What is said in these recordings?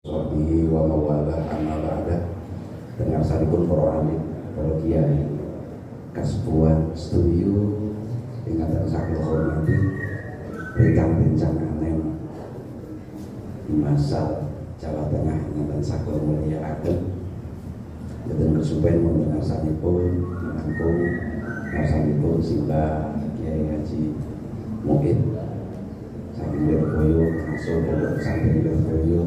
Sobi wa mawala amma ba'da. Dengar saripun para alim, para kiai kasepuhan setuju ingkang sakula hormati rencang-rencang anem di masa Jawa Tengah ingkang sakula mulyakaken. Boten kesupen mendengar sanipun menangkung ngarsanipun Simbah Kiai Haji Muhid saking Lirboyo masuk pondok pesantren Lirboyo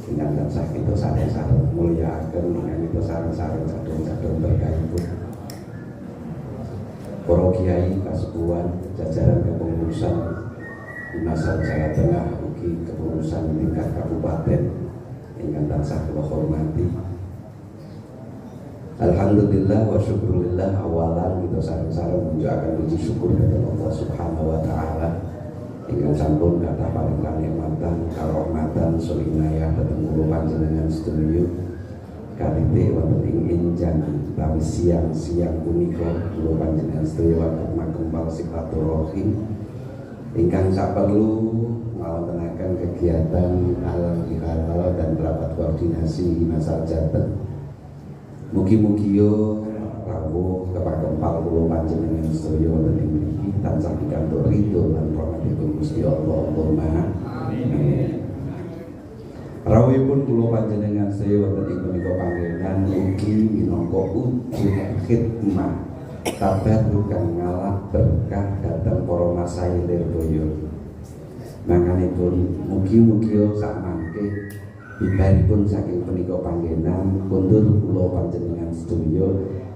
ingkang tansah kita sareng-sareng mulyakaken ingkang kita sareng-sareng cadhong-cadhong berkahipun para kiai kasepuhan jajaran kepengurusan di masa Jawa Tengah ugi kepengurusan tingkat kabupaten ingkang tansah kula hormati. Alhamdulillah wa syukurillah, awalan kita sareng-sareng mengucapkan puji syukur kepada Allah Subhanahu wa taala ingkang sampun kathah paring kanikmatan karahmatan sulinayah dhateng kula panjenengan sedaya kalih wonten ing enjang utawi siang-siang punika kula panjenengan sedaya makempal silaturahim ingkang saperlu ngawontenaken kegiatan halal bihalal dan rapat koordinasi masa Jateng. Mugi-mugi yo rawuh kepakempal kula panjenengan sedaya wonten ing mriki tansah pikantuk ridho lan rahmatipun Gusti Allah. Allahumma amin. Rawuhipun kula panjenengan sedaya wonten ing menika panggenan ugi minangka wujud khidmah tabarruk kang ngalap berkah dhateng para masail Lirboyo. Manganipun mugi-mugi yo sak mangke bibaripun saking punika panggenan kundur kula panjenengan sedaya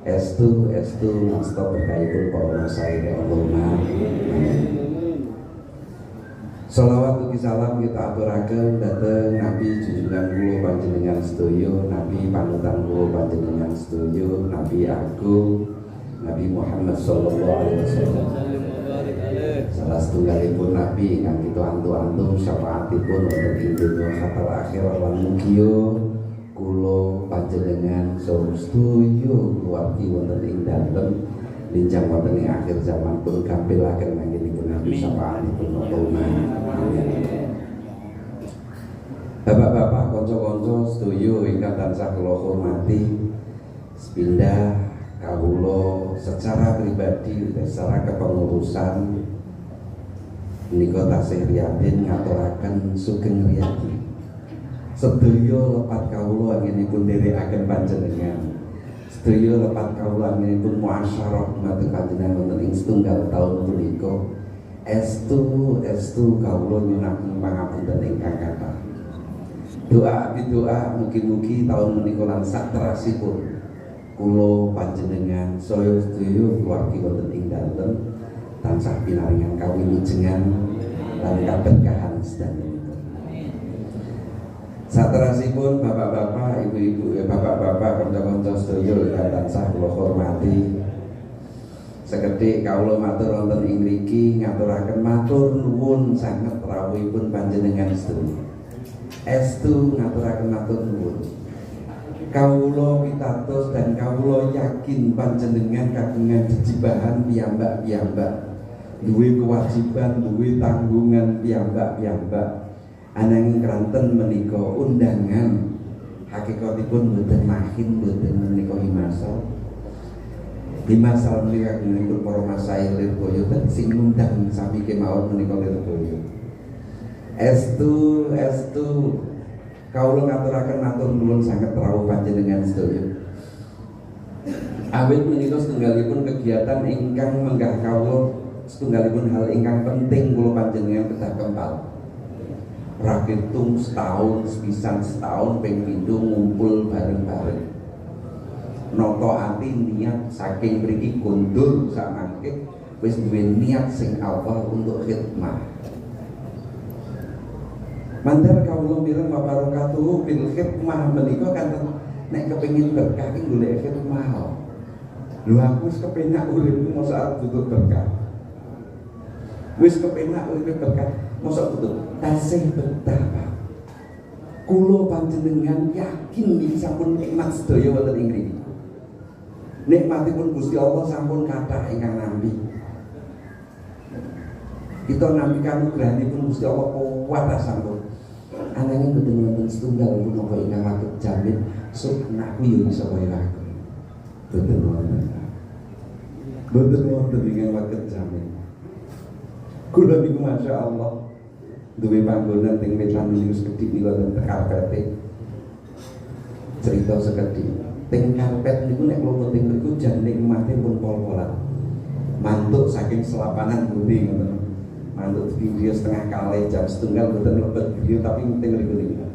estu ngasta berkahipun para masail Allahumma amin. Shalawat ugi salam kita aturaken dhateng Nabi junjungan kula panjenengan sedaya, Nabi panutan kula panjenengan sedaya, Nabi Agung Nabi Muhammad sallallahu alaihi wasallam. Salah setunggalipun Nabi ingkang kita antu-antu syafaatipun wonten ing donya hatal akhir lan mugi kula panjenengan sedaya keluargi wonten ing dalem linjang wonten ing akhir zaman pun gampilaken anggenipun Nabi syafaatipun Allahumma amin. Bapak-bapak, kanca-kanca sedaya ingkang tansah kula hormati, sepindah kawula secara pribadi secara kepengurusan menika tasih prihatin ngaturaken sugeng riyadi sedaya lepat kawula anggenipun nderekaken panjenengan, sedaya lepat kawula anggenipun muasyarah dumateng panjenengan wonten ing setunggal taun punika estu kawula nyunaken pangapunten ingkang kathah. Doa mugi-mugi taun menika lan sakterasipun kula panjenengan saya sedaya keluargi wonten ing dalem tansah pinaringan kawilujengan lan kaberkahan sedanipun. Saterasipun bapak-bapak, ibu-ibu, bapak-bapak, kanca-kanca sedaya ingkang tansah kula hormati, sekedhik kawula matur wonten ing mriki ngaturaken matur nuwun sanget rawuhipun panjenengan sedaya. Estu ngaturaken matur nuwun. Kawula pitados dan kawula yakin panjenengan kagungan jejibahan piyambak-piyambak, duwe kewajiban, duwe tanggungan piyambak-piyambak. Ananging kranten menika undangan hakikatipun boten mahin, boten menika himasal. Himasal menika kagunganipun para masail Lirboyo dan sing ngundang sami kemawon menika Lirboyo. Estu kawula ngaturaken matur nuwun sanget rawuh panjenengan sedaya. Awit menika setunggalipun kegiatan ingkang menggah kawula setunggalipun hal ingkang penting kula panjenengan kedah kempal. Rakitung setahun sepisan setahun ping pindho ngumpul bareng-bareng. Nata ati niat saking mriki kondur sak mangke wis duwe niat sing awal untuk khidmah. Mandar kawula mireng babarokatuh bil khidmah menika kan nek kepengin berkah ki golek khidmah. Lho aku wis kepenak uripku mosok butuh berkah. Wis kepenak urip berkah mosok butuh tasih betah Pak. Kula panjenengan yakin iki sampun nikmat sedaya wonten ing mriki. Nikmatipun Gusti Allah sampun kathah ingkang nampi. Kita nampi kanugrahanipun Gusti Allah kuwat sampun. Ananging mboten wonten setunggal punapa ingkang waket jamin sok anakku yo iso kaya aku. Mboten wonten. Mboten wonten ingkang waket jamin. Kula niku masyaallah duwe panggonan teng Medan News Kedhik niku wonten karpete. Cerita sekedhik. Teng karpet niku nek kula teng mriku jan nikmate pun pol-polan. Mantuk saking selapanan budi ngoten. Mantuk video setengah kali jam setunggal mboten lebet video tapi penting mriku niku.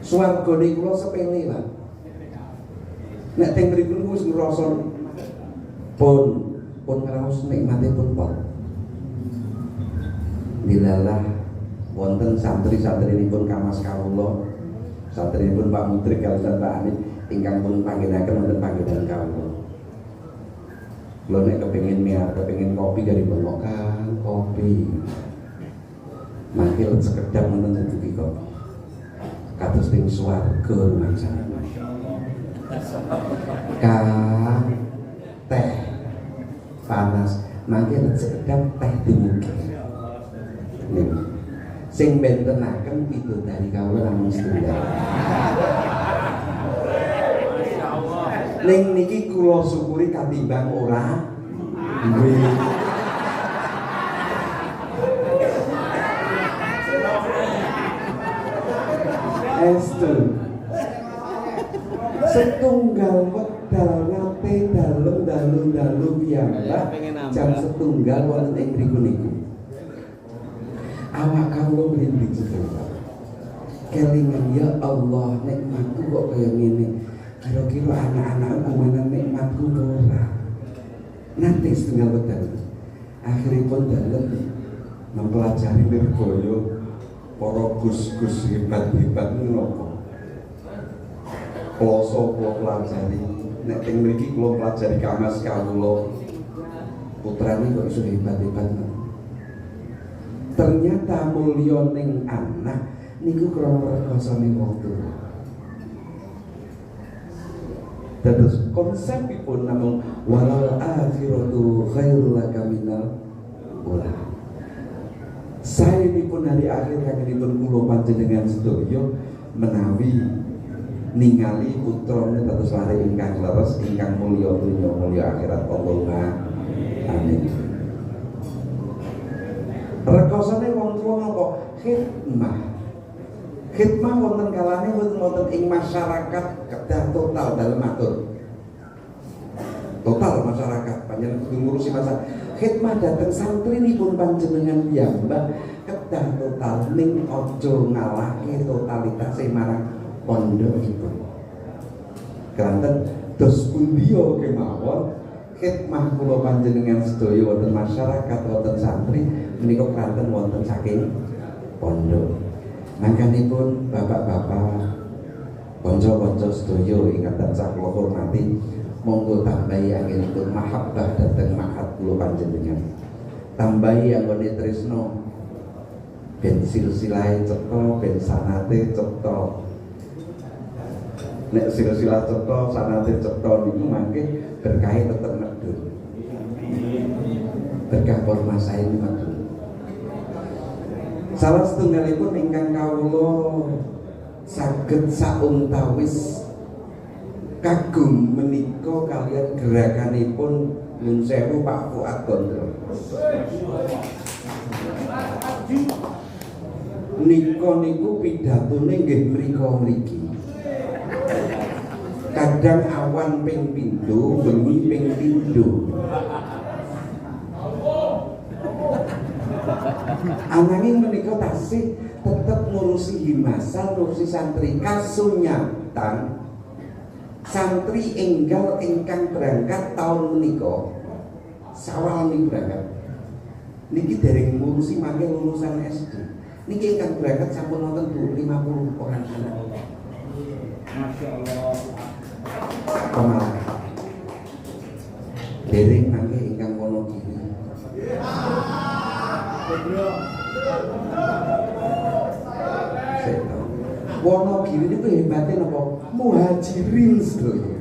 Swargane kula sepele lah. Nek teng mriku niku wis ngrasa pun ngraos nikmate pun pol. Dilalah wonten santri-santrinipun Kamas Kawula, santrinipun Pak Mutrik kaliyan Pak Anit ingkang pun pangginaken wonten panggilan kawula. Kula nek kepengin kopi dari Kan kopi. Mangke sekedap wonten duduki kopi. Kados teng swarga rumangsane. Kang teh panas, mangke sekedap teh dumugi. Sing bentenaken pidodari kawula namung setunggal. Ning niki kula syukuri katimbang ora duwe. Estu. Setunggal wekdal nate dalu piyambak jam setunggal wonten ing mriku niku. Awak kawula mriki sedaya. Kelingan ya Allah nikmatku kok kaya ngene. Kira-kira anak-anak mana nikmatku ora. Nanti setengah wekdal. Akhiripun dalem mempelajari nirboyo para gus-gus hebat-hebat menapa. Kloso kula pelajari. Nek teng mriki kula pelajari Kamas kawula. Putrane kok iso hebat-hebat. Ternyata mulya ning anak niku krana rekasane wong tuwa. Dados konsepipun namung walal akhiratu khairul laka minal ula. Saenipun hari akhir kangenipun kula panjenengan sedaya menawi ningali putrane dados lare ingkang leres ingkang mulya dunya mulya akhirat. Allahumma amin. Rekosane wong tuwa napa? Khidmah. Khidmah wonten kalane wonten ing masyarakat kedah total dalem atur. Total masyarakat panjenengan kudu ngurusi masyarakat. Khidmah dhateng santrinipun panjenengan piyambak kedah total ning aja ngalahke totalitase marang pondokipun. Keranten dos pundiya kemawon khidmah kula panjenengan sedaya wonten masyarakat wonten santri menika keranten wonten saking pondok. Mangkanipun bapak-bapak kanca-kanca sedaya ingkang tansah kula hormati, monggo tambahi anggenipun mahabbah dhateng ma'had kula panjenengan. Tambahi anggone tresno ben silsilahe cetha, ben sanate cetha. Nek silsilah cetha, sanate cetha niku mangke berkahe tetep medhun. Berkah pormasae medhun. Salah setunggalipun ingkang kawula saged sauntawis kagum menika kalian gerakanipun Nun Sewu Pak Fuad Gondrong. Niku pidatone nggih mriki. Kadang awan ping pindho, bengi ping pindho. Ananging menika tasih tetep ngurusi himasan, ngurusi santri. Kasunyatan santri enggal ingkang berangkat tahun menika sawal niki berangkat. Niki dereng ngurusi mangke lulusan SD. Niki ingkang berangkat sampun wonten 50 orang anak. Masyaallah. Pemalang. Dereng mangke ingkang Wonogiri. Wonogiri niku hebate napa? Muhajirin sedaya.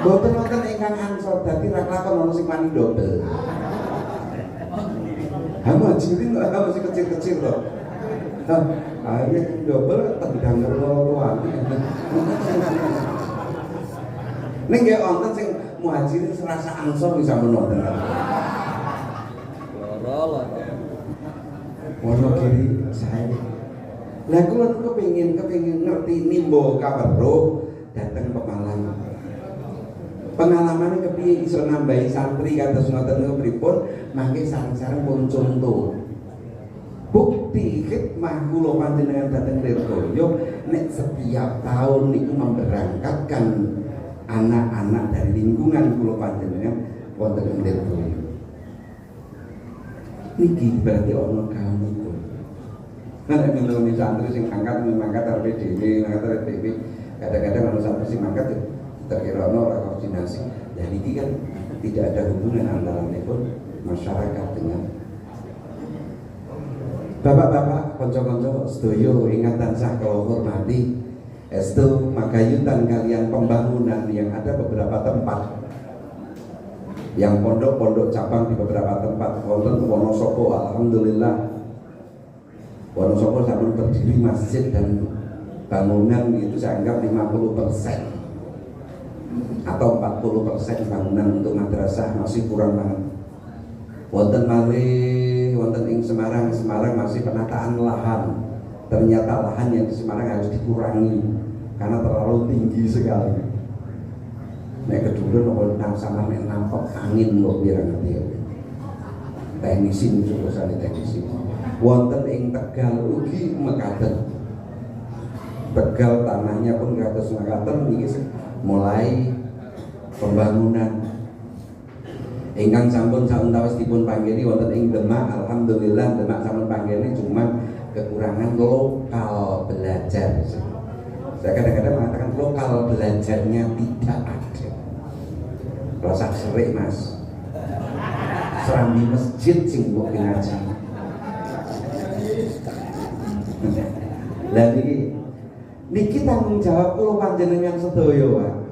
Boten wonten ingkang ansor dadi ra kelakon ana sing wani dobel. Muhajirin masih kecil-kecil loh. Akhirnya double tendang keluar. Ning nggih wonten sing Muhajirin serasa Ansor bisa menonton. Loro. Wonogiri saya. Lah kula kepengin ngerti nimbo kabar roh dateng Pemalang. Pengalamannya kepiye iso nambahi santri kados ngoten niku pripun mangke sareng-sareng pun contoh. Bukti khidmah kula panjenengan dhateng Lirboyo nek setiap tahun niku memberangkatkan anak-anak dari lingkungan kula panjenengan wonten ing Lirboyo. Niki berarti ono kaum itu. Nek ngeloni santri sing angkat RPDW, angkat RPDW, kadang-kadang ono santri sing angkat terkira ono ora koordinasi. Dan ini kan tidak ada hubungan antara masyarakat dengan bapak-bapak, konco-konco sedoyo ingkang tansah kula hormati, estu magayutan kalian pembangunan yang ada beberapa tempat, yang pondok-pondok cabang di beberapa tempat. Wonten Wonosobo, alhamdulillah Wonosobo sampun berdiri masjid dan bangunan itu saya anggap 50% atau 40% bangunan untuk madrasah masih kurang banget. Wonten malih wonten ing Semarang masih penataan lahan. Ternyata lahan yang di Semarang harus dikurangi karena terlalu tinggi sekali. Nek kedulur nopo nang sama nek nampak angin lho pirang ngerti. Teknisi niku sane teknisi. Wonten ing Tegal ugi mekaten. Tegal tanahnya pun kados mekaten niki mulai pembangunan. Ingkang sampun sauntawis dipun panggeni wonten ing Demak, alhamdulillah Demak sampun panggeni, cuma kekurangan lokal belajar. Saya kadang-kadang mengatakan lokal belajarnya tidak ada. Rasa serik mas, serambi masjid sing mbok ngaji. Lah niki tanggung jawab kula panjenengan sedaya, Pak.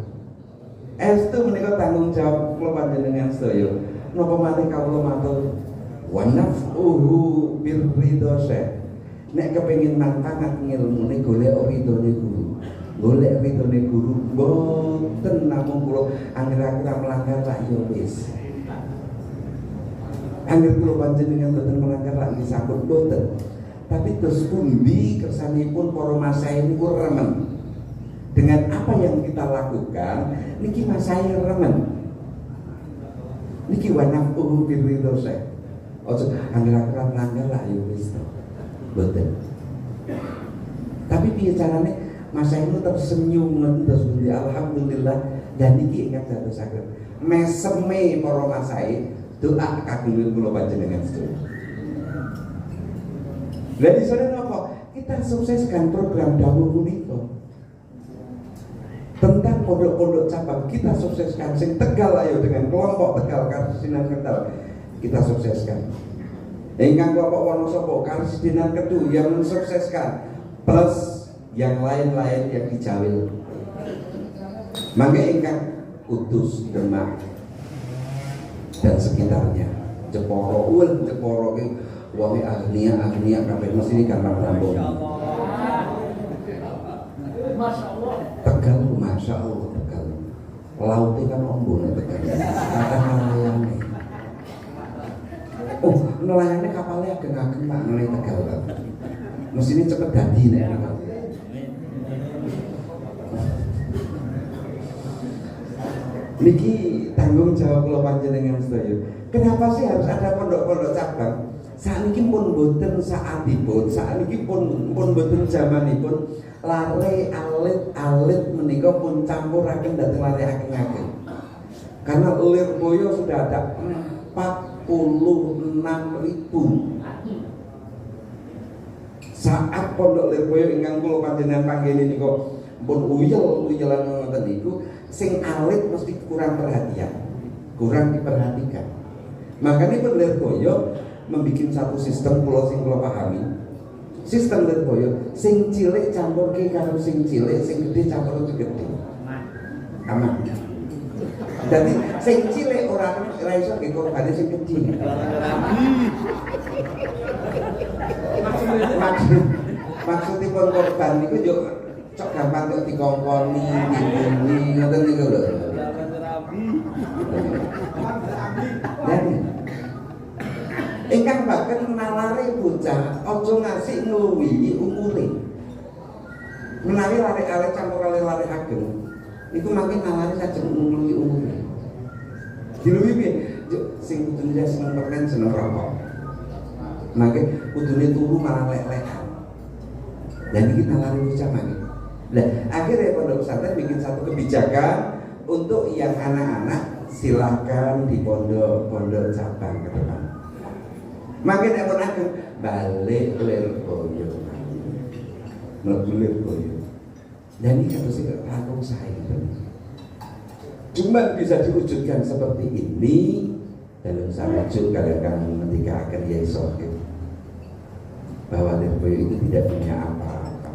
Estu menika tanggung jawab kula panjenengan sedaya. Napa malih kawula matur wa naf'uhu birridha syekh. Nek kepengin manfaat ngilmune golek ridhone guru. Golek ridhone guru mboten namung kula anggere melanggar lak ya wis. Anggere kula panjenengan mboten melanggar lak nggih sampun mboten. Tapi terus pundi kersanipun para masaih niku remen. Dengan apa yang kita lakukan niki masaih remen. Niki wanafuhu birridha syekh. Ojo anggere melanggar lak ya wis to. Mboten. Tapi piye carane masaih niku tersenyum terus pundi alhamdulillah dan niki ingkang dadosaken meseme para masaih doa kagem kula panjenengan sedaya. Lah di sana apa? Kita sukseskan program dawuh punika. Tentang pondok-pondok cabang kita sukseskan. Sing Tegal ayo dengan kelompok Tegal Karsidenan Kendal kita sukseskan. Ingkang kelompok Wonosobo Karsidenan Kedu yang mensukseskan plus yang lain-lain yang dijawil. Mangke ingkang Kudus, Demak dan sekitarnya. Jeporo ki wong agnia kabeh mesti gampang rampung. Tegal Masya Allah Tegal. Lautnya kan ombone Tegal. Kata nelayane. Oh, nelayane kapalnya ageng-ageng Pak nelayan Tegal kan. Mesti cepet dadi nek. Niki tanggung jawab kula panjenengan sedaya. Kenapa sih harus ada pondok-pondok cabang? Saiki pun boten saatipun, saiki pun boten zamanipun lare alit menika pun campuraken dhateng lare ageng-ageng. Karena Lirboyo sudah ada 46.000. Saat pondok Lirboyo ingkang kula panjenengan panggeni niku pun uyelan ngoten niku, sing alit mesti kurang perhatian, kurang diperhatikan. Makanya pun Lirboyo membuat satu sistem pulau sing kula pahami. Sistem Lirboyo sing cilik campur ke karo sing cilik, sing gede campur sing gede. Aman. Jadi sing cilik ora iso ke korbane sing gede. Maksudipun korban niku yo cok gampang kok dikongkoni, dibumi ngoten niku lho. Ingkang bahkan nalare bocah aja ngasih ngluwihi umure. Menawi lare-lare campur lare ageng niku makin nalare sajeng ngluwihi umure. Diluwi piye? Sing kudune seneng permen seneng rokok. Mangke kudune turu malah lek-lekan. Dan iki nalare bocah mangke. Nah, akhirnya pondok pesantren bikin satu kebijakan untuk yang anak-anak silahkan di pondok cabang ke depan. Makin ekor aku balik Lirboyo, mlebu Lirboyo. Dan ini kata saya aku saya. Cuma bisa diwujudkan seperti ini dalam sarajul kalian ketika akan Yai Sohib bahwa Lirboyo itu tidak punya apa-apa.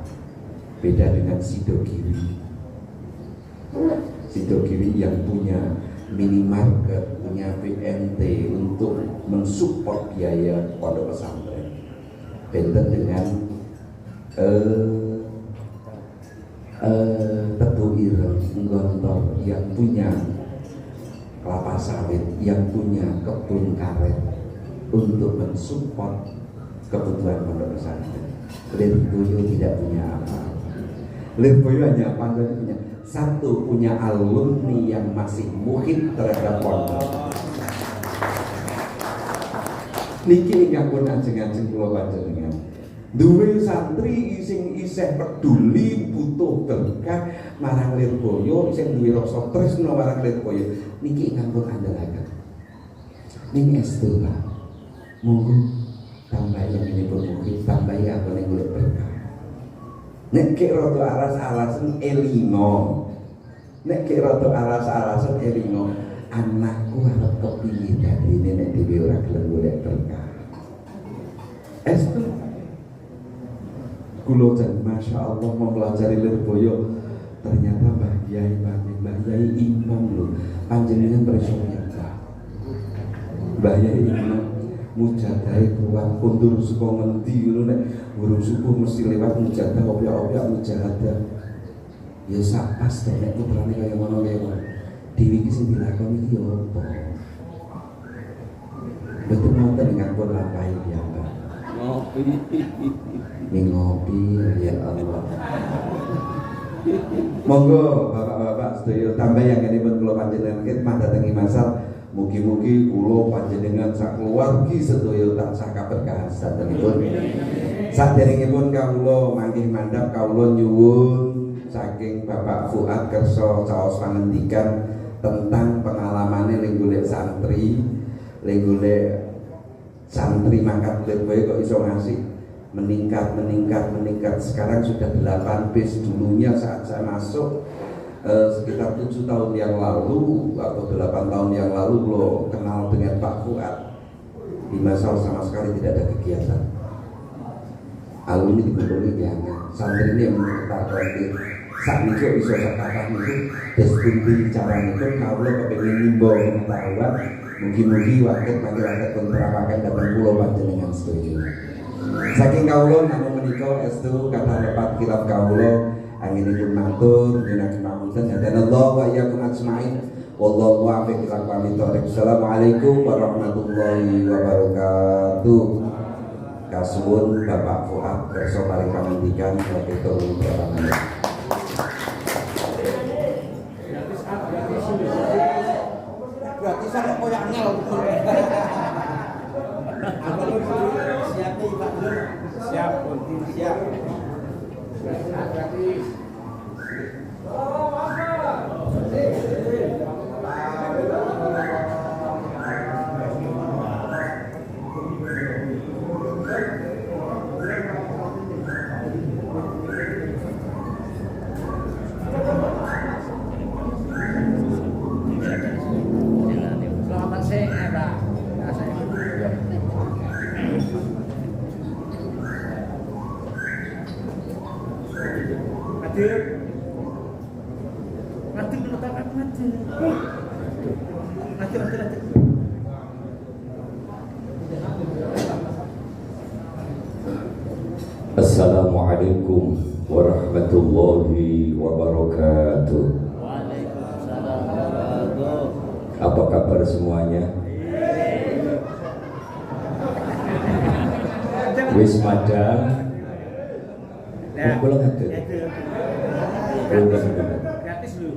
Beda dengan Sidogiri. Sidogiri yang punya minimarket, punya PNT untuk mensupport biaya pondok pesantren. Beda dengan Tebu Ireng Nggontor yang punya kelapa sawit, yang punya kebun karet untuk mensupport kebutuhan pondok pesantren. Lirboyo tidak punya apa-apa. Lirboyo hanya panggilan punya satu, punya alumni yang masih muhib terhadap pondok. Niki ingkang pun ajeng-ajeng kula panjenengan. Duwe santri sing isih peduli butuh berkah marang Lirboyo, isih duwe rasa tresna marang Lirboyo. Niki ingkang pun andhalaken. Ning estu Pak. Monggo tambahi yang pun muhib, tambahi apa ning golek berkah. Nek kek rada alas-alasan elingo. Nek kek rada alas-alasan elingo, anakku arep kepiye dadine nek dhewe ora gelem golek berkah. Estu kula jan masyaallah mempelajari Lirboyo, ternyata Mbah Yai Imam lho, panjenengan preso nyegah. Mbah Yai Imam mujadahe kuat kondur saka ngendi ngono nek burung subuh mesti lewat mujadah opiak-opiak mujahadah. Ya sak pas to nek putrane kaya ngono lewat. Dewi iki sing dilakoni iki apa? Betul ngoten ingkang pun lampahi piyambak. Ngopi ya Allah. Monggo bapak-bapak sedaya tambah yang ini pun kula panjenengan khidmat dhateng Masal. Mugi-mugi kula panjenengan sak keluargi sedaya tansah kaberkahan sadanipun. Saderengipun kawula mangkih mandhap kawula nyuwun saking Bapak Fuad kersa caos pangendikan tentang pengalamane ning golek santri, ning golek santri mangkat Lirboyo kok iso ngasih meningkat. Sekarang sudah 8 bis. Dulunya saat saya masuk sekitar 7 tahun yang lalu atau 8 tahun yang lalu lo kenal dengan Pak Fuad. Di Masal sama sekali tidak ada kegiatan. Alumni dikumpulkan biangnya. Santri ini yang mengetahui saat itu bisa katakan itu despundi caranya itu kalau kepengen nimbo pengetahuan mugi-mugi wakil kontrapakan datang pulau panjenengan setuju. Saking kaulo namun menikah estu kata lepat kilap kaulo anginipun matur jenengan pamunten hadanallahu wa iyyakum ajmain wallahu a'lam ila aqwamit thoriq. Assalamualaikum warahmatullahi wabarakatuh. Kasuwun Bapak Fuad kersa paring pangandikan sebagai turun pertama. Gratisan kok koyo angel. Siap nih Pak Nur. Siap. Gratis. Assalamualaikum warahmatullahi wabarakatuh. Waalaikumsalam warahmatullahi. Apa kabar semuanya? Wis madang. Pulang hati. Gratis dulu.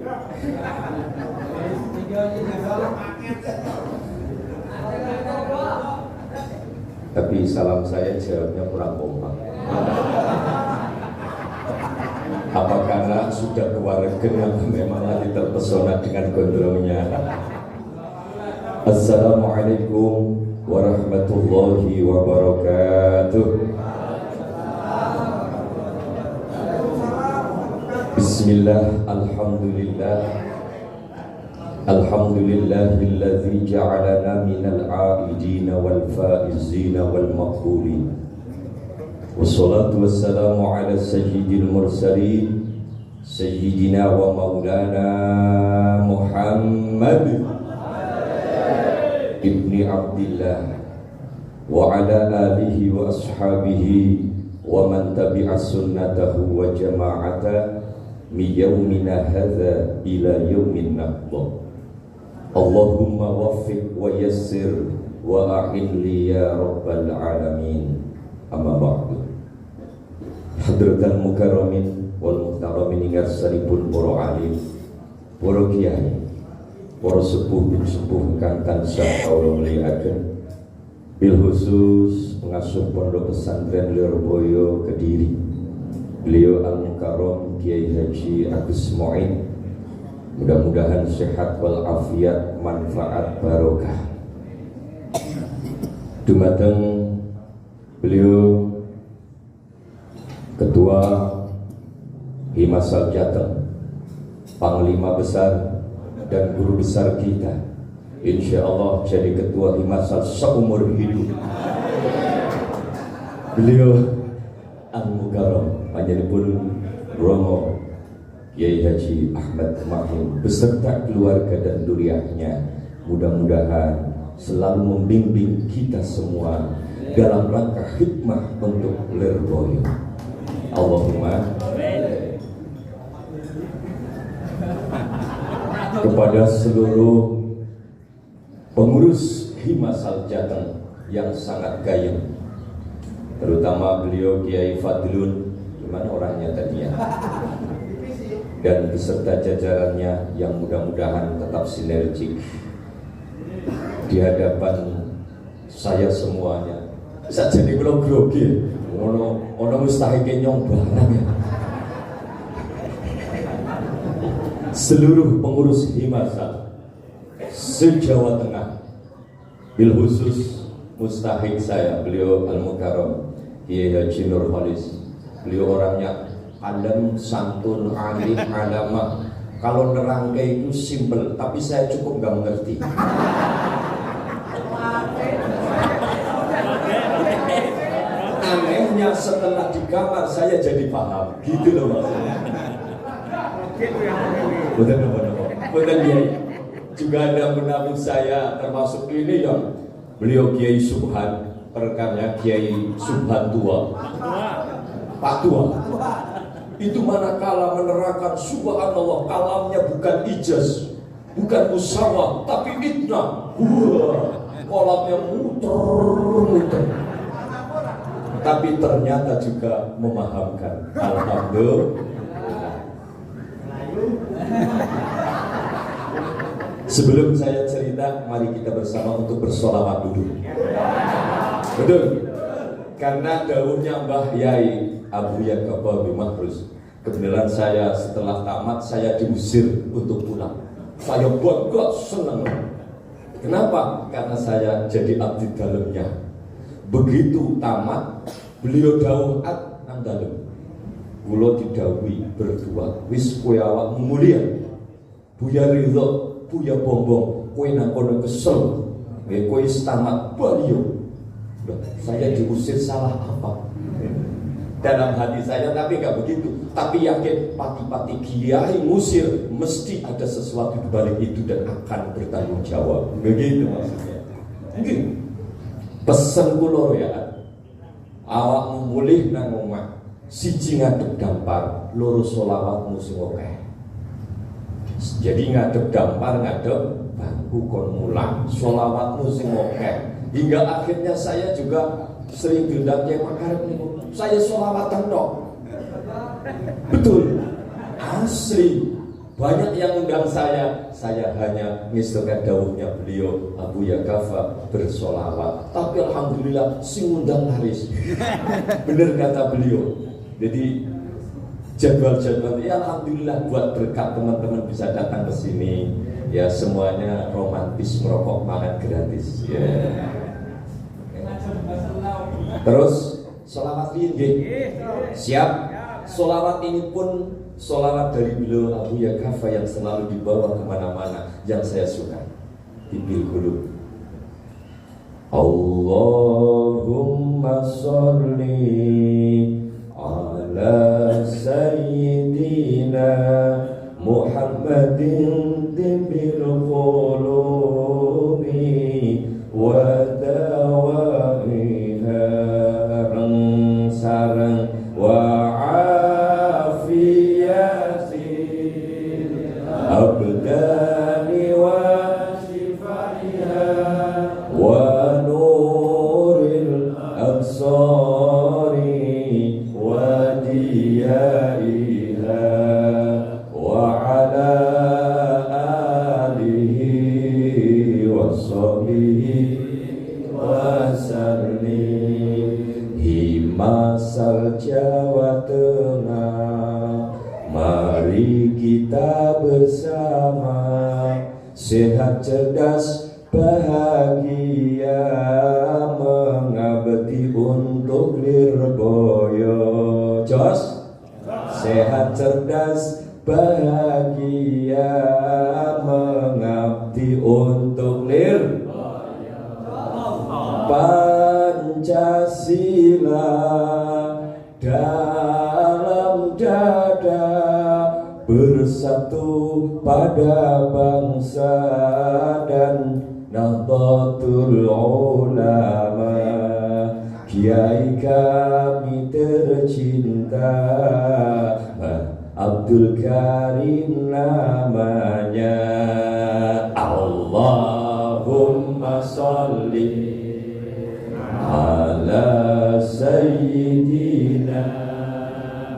Tapi salam saya jawabnya kurang kompak. Apa karena sudah kewaregen atau memang lagi terpesona dengan gondrongnya? Assalamualaikum warahmatullahi wabarakatuh. Bismillah, alhamdulillah. Alhamdulillahilladzi ja'alana minal 'aidina wal faizina wal maqbulin. Wassalatu wassalamu ala sayyidil mursalin sayyidina wa maulana Muhammad ibni Abdillah wa ala alihi wa ashabihi wa man tabi'a sunnatahu wa jama'ata min yawmina hadha ila yawmin naqdah. Allahumma waffiq wa yassir wa a'in li ya rabbal alamin. Amma ba'du. Hadratan mukarramin wal muhtaramin ingarsanipun para alim, para kiai, para sepuh bin sepuh kang tansah kawula mulyakaken, bil khusus pengasuh Pondok Pesantren Lirboyo Kediri, beliau Al-Mukarram Kiai Haji Agus Mu'in. Mudah-mudahan sehat wal afiat, manfaat barokah. Dumateng beliau Ketua Himasal Jateng, Panglima Besar dan Guru Besar kita, insya Allah jadi Ketua Himasal seumur hidup. Beliau Al-Mukarram panjenenganipun Romo Kiai Haji Ahmad Mahmud beserta keluarga dan duriahnya, mudah-mudahan selalu membimbing kita semua dalam rangka hikmah untuk Lirboyo. Allahumma. Kepada seluruh pengurus Himasal Jateng yang sangat gayeng, terutama beliau Kiai Fadlun, gimana orangnya tadi ya, dan beserta jajarannya yang mudah-mudahan tetap sinergik di hadapan saya semuanya. Saja di belum grogi, ono mustahike nyong barang ya. Seluruh pengurus Himasal se-Jawa Tengah, bil khusus mustahik saya, beliau Al-Mukarram Kiai Haji Nur Khalis. Beliau orangnya alim, santun, alim, alama. Kalau nerangke itu simple, tapi saya cukup gak mengerti. Anehnya setelah di kamar saya jadi paham, gitu loh maksudnya. Betul Kiai. Juga ada menabung saya, termasuk ini yang beliau Kiai Subhan, rekannya Kiai Subhan tua, Pak Tua. Itu manakala menerangkan subhanallah, kalamnya bukan ijaz, bukan usawah, tapi itna. Kolamnya muter-muter, tapi ternyata juga memahamkan. Alhamdulillah. Sebelum saya cerita, mari kita bersama untuk bersolawat dulu. Betul? Karena dawuhnya Mbah Yai Abu Yakub Mahrus, kebenaran saya setelah tamat saya diusir untuk pulang. Saya bangga, senang. Kenapa? Karena saya jadi abdi dalamnya. Begitu tamat, beliau dawuh nang dalem. Kula didhawuhi berdua, wis kowe awak mulia. Buya Ridho, Buya Bombong, kowe nang kono kesel. Nggih kowe tamat baliyo. Saya diusir salah apa? Dalam hati saya, tapi nggak begitu. Tapi yakin pati-pati kiai musir, mesti ada sesuatu di balik itu dan akan bertanggung jawab. Begitu maksudnya. Mungkin pesan kula ya, awak mulih nang omah, Siji ngadep dampar, loro sholawatmu sing akeh. Jadi ngadep dampar, ngadep bangku kon mulang, sholawatmu sing akeh. Hingga akhirnya saya juga sering diundang Kiai Makarim nih, saya sholawatan dok. Betul, asli. Banyak yang undang saya hanya ngistilkan dawuhnya beliau Abu Yakafa bersolawat. Tapi alhamdulillah sing undang laris. Bener kata beliau. Jadi jadwal-jadwal ya alhamdulillah buat berkat teman-teman bisa datang ke sini. Ya semuanya romantis, merokok makan gratis. Ya. Terus solawat ini siap. Solawat ini pun solawat dari beliau Abu Yakafa yang selalu dibawa kemana-mana, yang saya suka di Bilqulub. Allahumma sholli ala sayyidina Muhammadin tibil qulubi wa dawaiha sarang wa abdani wa shifaiha wa nuril absari wa diyaiha wa ala alihi wa sahbihi wa sallim. Himasal Jawa Tengah, mari kita bersama, sehat, cerdas, bahagia, mengabdi untuk Lirboyo. Jos, sehat, cerdas, bahagia, mengabdi untuk Lirboyo. Pancasila dalam dada, bersatu pada bangsa dan Nahdlatul Ulama. Kiai kami tercinta, Abdul Karim namanya. Allahumma sholli ala sayyidina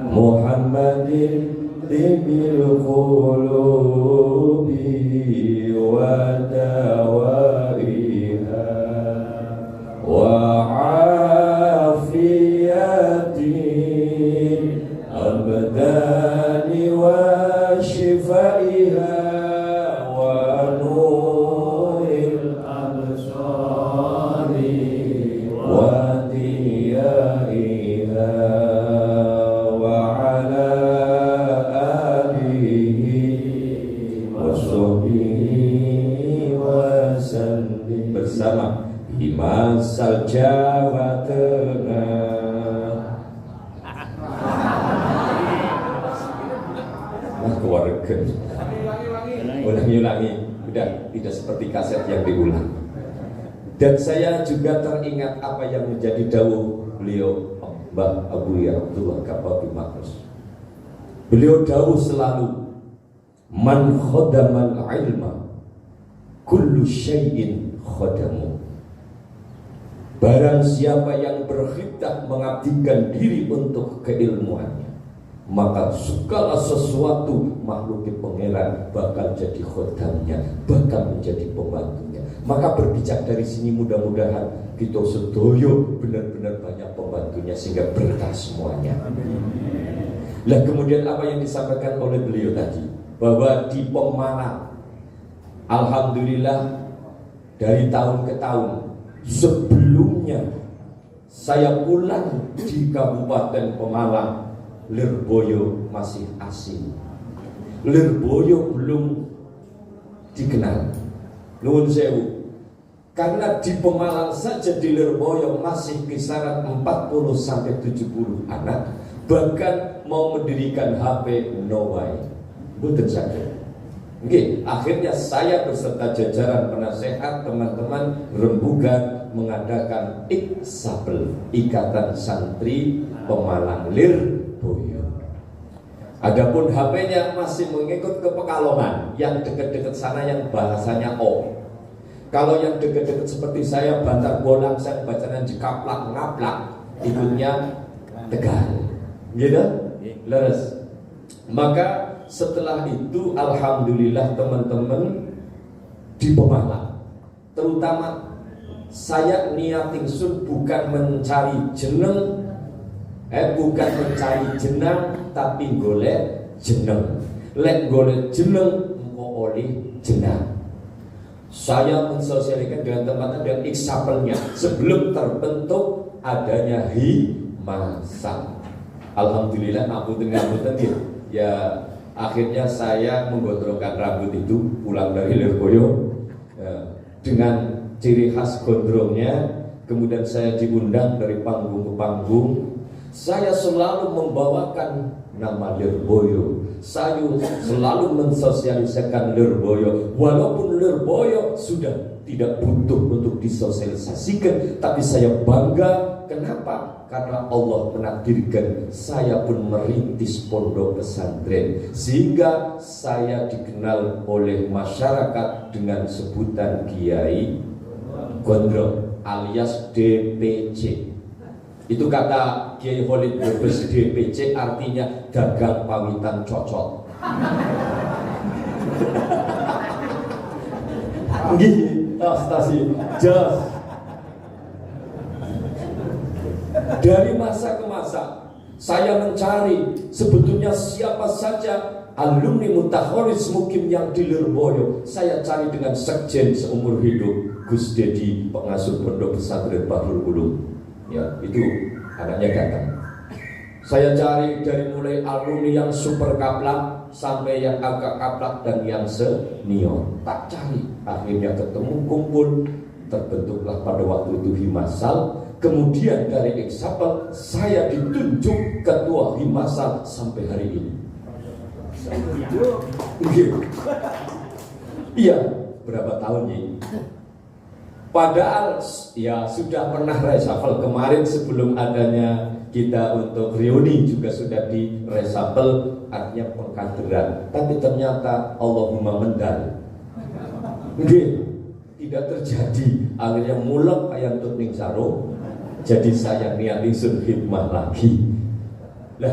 Muhammadin tibil qulubi wa dawaiha wa afiyatin abdani wa shifaiha wa nuril absari wa diyaiha wa ala bersama Himasal Jawa Tengah. Keluarga ulangi, udah tidak seperti kaset yang diulang. Dan saya juga teringat apa yang menjadi dawuh beliau Mbah Abu Ya Abdullah Kababi Makrus. Beliau dawuh selalu, man khodamal ilma kullu syai'in khodamu. Barang siapa yang berkhidmat mengabdikan diri untuk keilmuannya, maka segala sesuatu makhluk pangeran bakal jadi khodamnya, bakal menjadi pembantunya. Maka berbijak dari sini mudah-mudahan kita sedoyo benar-benar banyak pembantunya sehingga berkah semuanya. Lah kemudian apa yang disampaikan oleh beliau tadi, bahwa di Pemalang alhamdulillah dari tahun ke tahun, sebelumnya saya pulang di Kabupaten Pemalang, Lirboyo masih asing. Lirboyo belum dikenal. Nuwun sewu. Karena di Pemalang saja di Lirboyo masih kisaran 40 sampai 70 anak, bahkan mau mendirikan HP no way. Betul saja. Oke, akhirnya saya beserta jajaran penasehat teman-teman rembugan mengadakan IKSAPL, Ikatan Santri Pemalang Lir Adapun HP-nya masih mengikut ke Pekalongan, yang dekat-dekat sana yang bahasanya O. Kalau yang dekat-dekat seperti saya, Bantar Bolang, saya bacanya dikaplak ngaplak, ikutnya Tegal, gitu, leres. Maka setelah itu, alhamdulillah teman-teman di Pemalang, terutama saya niat ingsun bukan mencari jeneng, bukan mencari jenang, tapi golek jeneng. Lek golek jeneng, engko oleh jenang. Saya mensosialisasikan dengan teman-teman dan eksapelnya sebelum terbentuk adanya Himasa. Alhamdulillah ngapunten ya, akhirnya saya menggondrongkan rambut itu pulang dari Lirboyo dengan ciri khas gondrongnya. Kemudian saya diundang dari panggung ke panggung. Saya selalu membawakan nama Lirboyo. Saya selalu mensosialisasikan Lirboyo. Walaupun Lirboyo sudah tidak butuh untuk disosialisasikan, tapi saya bangga. Kenapa? Karena Allah menakdirkan saya pun merintis pondok pesantren, sehingga saya dikenal oleh masyarakat dengan sebutan Kiai Gondrong alias DPC. Itu kata Kiai Khalid Brebes, DPC artinya dagang pawitan cocok. Nggih, stasi jos. Dari masa ke masa saya mencari sebetulnya siapa saja alumni Mutakhoriz Mukim yang di Lirboyo. Saya cari dengan sekjen seumur hidup, Gus Dedi, pengasuh pondok pesantren Bahrul Ulum. Ya, itu anaknya datang. Saya cari dari mulai alumni yang super kaplak sampai yang agak kaplak dan yang senior. Tak cari, akhirnya ketemu, kumpul, terbentuklah pada waktu itu Himasal. Kemudian dari Eksapel saya ditunjuk ketua Himasal sampai hari ini. Iya, berapa tahun ini? Padahal ya sudah pernah reshuffle kemarin sebelum adanya kita untuk reuni juga sudah di reshuffle, artinya pengkaderan. Tapi ternyata Allahumma mendal, tidak terjadi. Akhirnya mulek ayam tutning saro. Jadi saya niat ingsun hikmah lagi. Nah,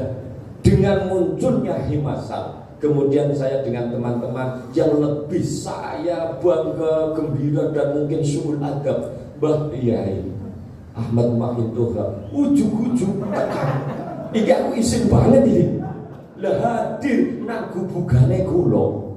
dengan munculnya Himasal, kemudian saya dengan teman-teman yang lebih saya bangga, gembira dan mungkin suul adab, Mbah Yai Ahmad Mahintoha, ujug-ujug iki aku isin banget ini. Lah hadir nang gubugane kula.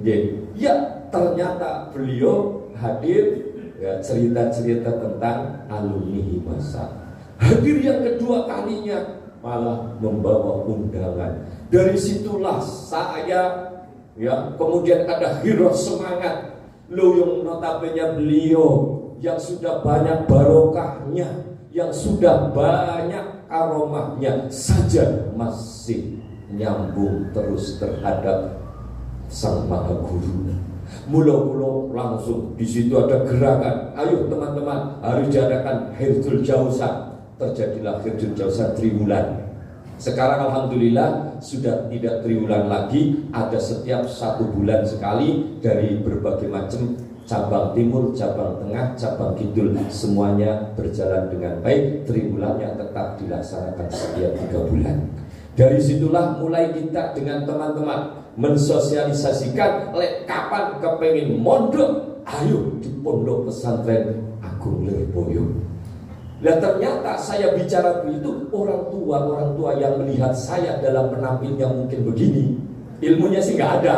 Nggih. Ya, ternyata beliau hadir, ya, cerita-cerita tentang alumni Himasal. Hadir yang kedua kalinya malah membawa undangan. Dari situlah saya, ya, kemudian ada hero semangat. Lo yang notabene beliau yang sudah banyak barokahnya, yang sudah banyak aromahnya saja masih nyambung terus terhadap Sang Maha Guru. Mula-mula langsung di situ ada gerakan, ayo teman-teman harus diadakan Hirdul Jausan. Terjadilah Hirdul Jausan triwulan. Sekarang alhamdulillah sudah tidak triwulan lagi, ada setiap 1 bulan sekali dari berbagai macam cabang timur, cabang tengah, cabang kidul, semuanya berjalan dengan baik. Triwulannya tetap dilaksanakan setiap 3 bulan. Dari situlah mulai kita dengan teman-teman mensosialisasikan, lek kapan kepengen mondok, ayo di pondok pesantren Agung Lirboyo. Nah, ternyata saya bicara begitu, orang tua yang melihat saya dalam penampil yang mungkin begini, ilmunya sih nggak ada,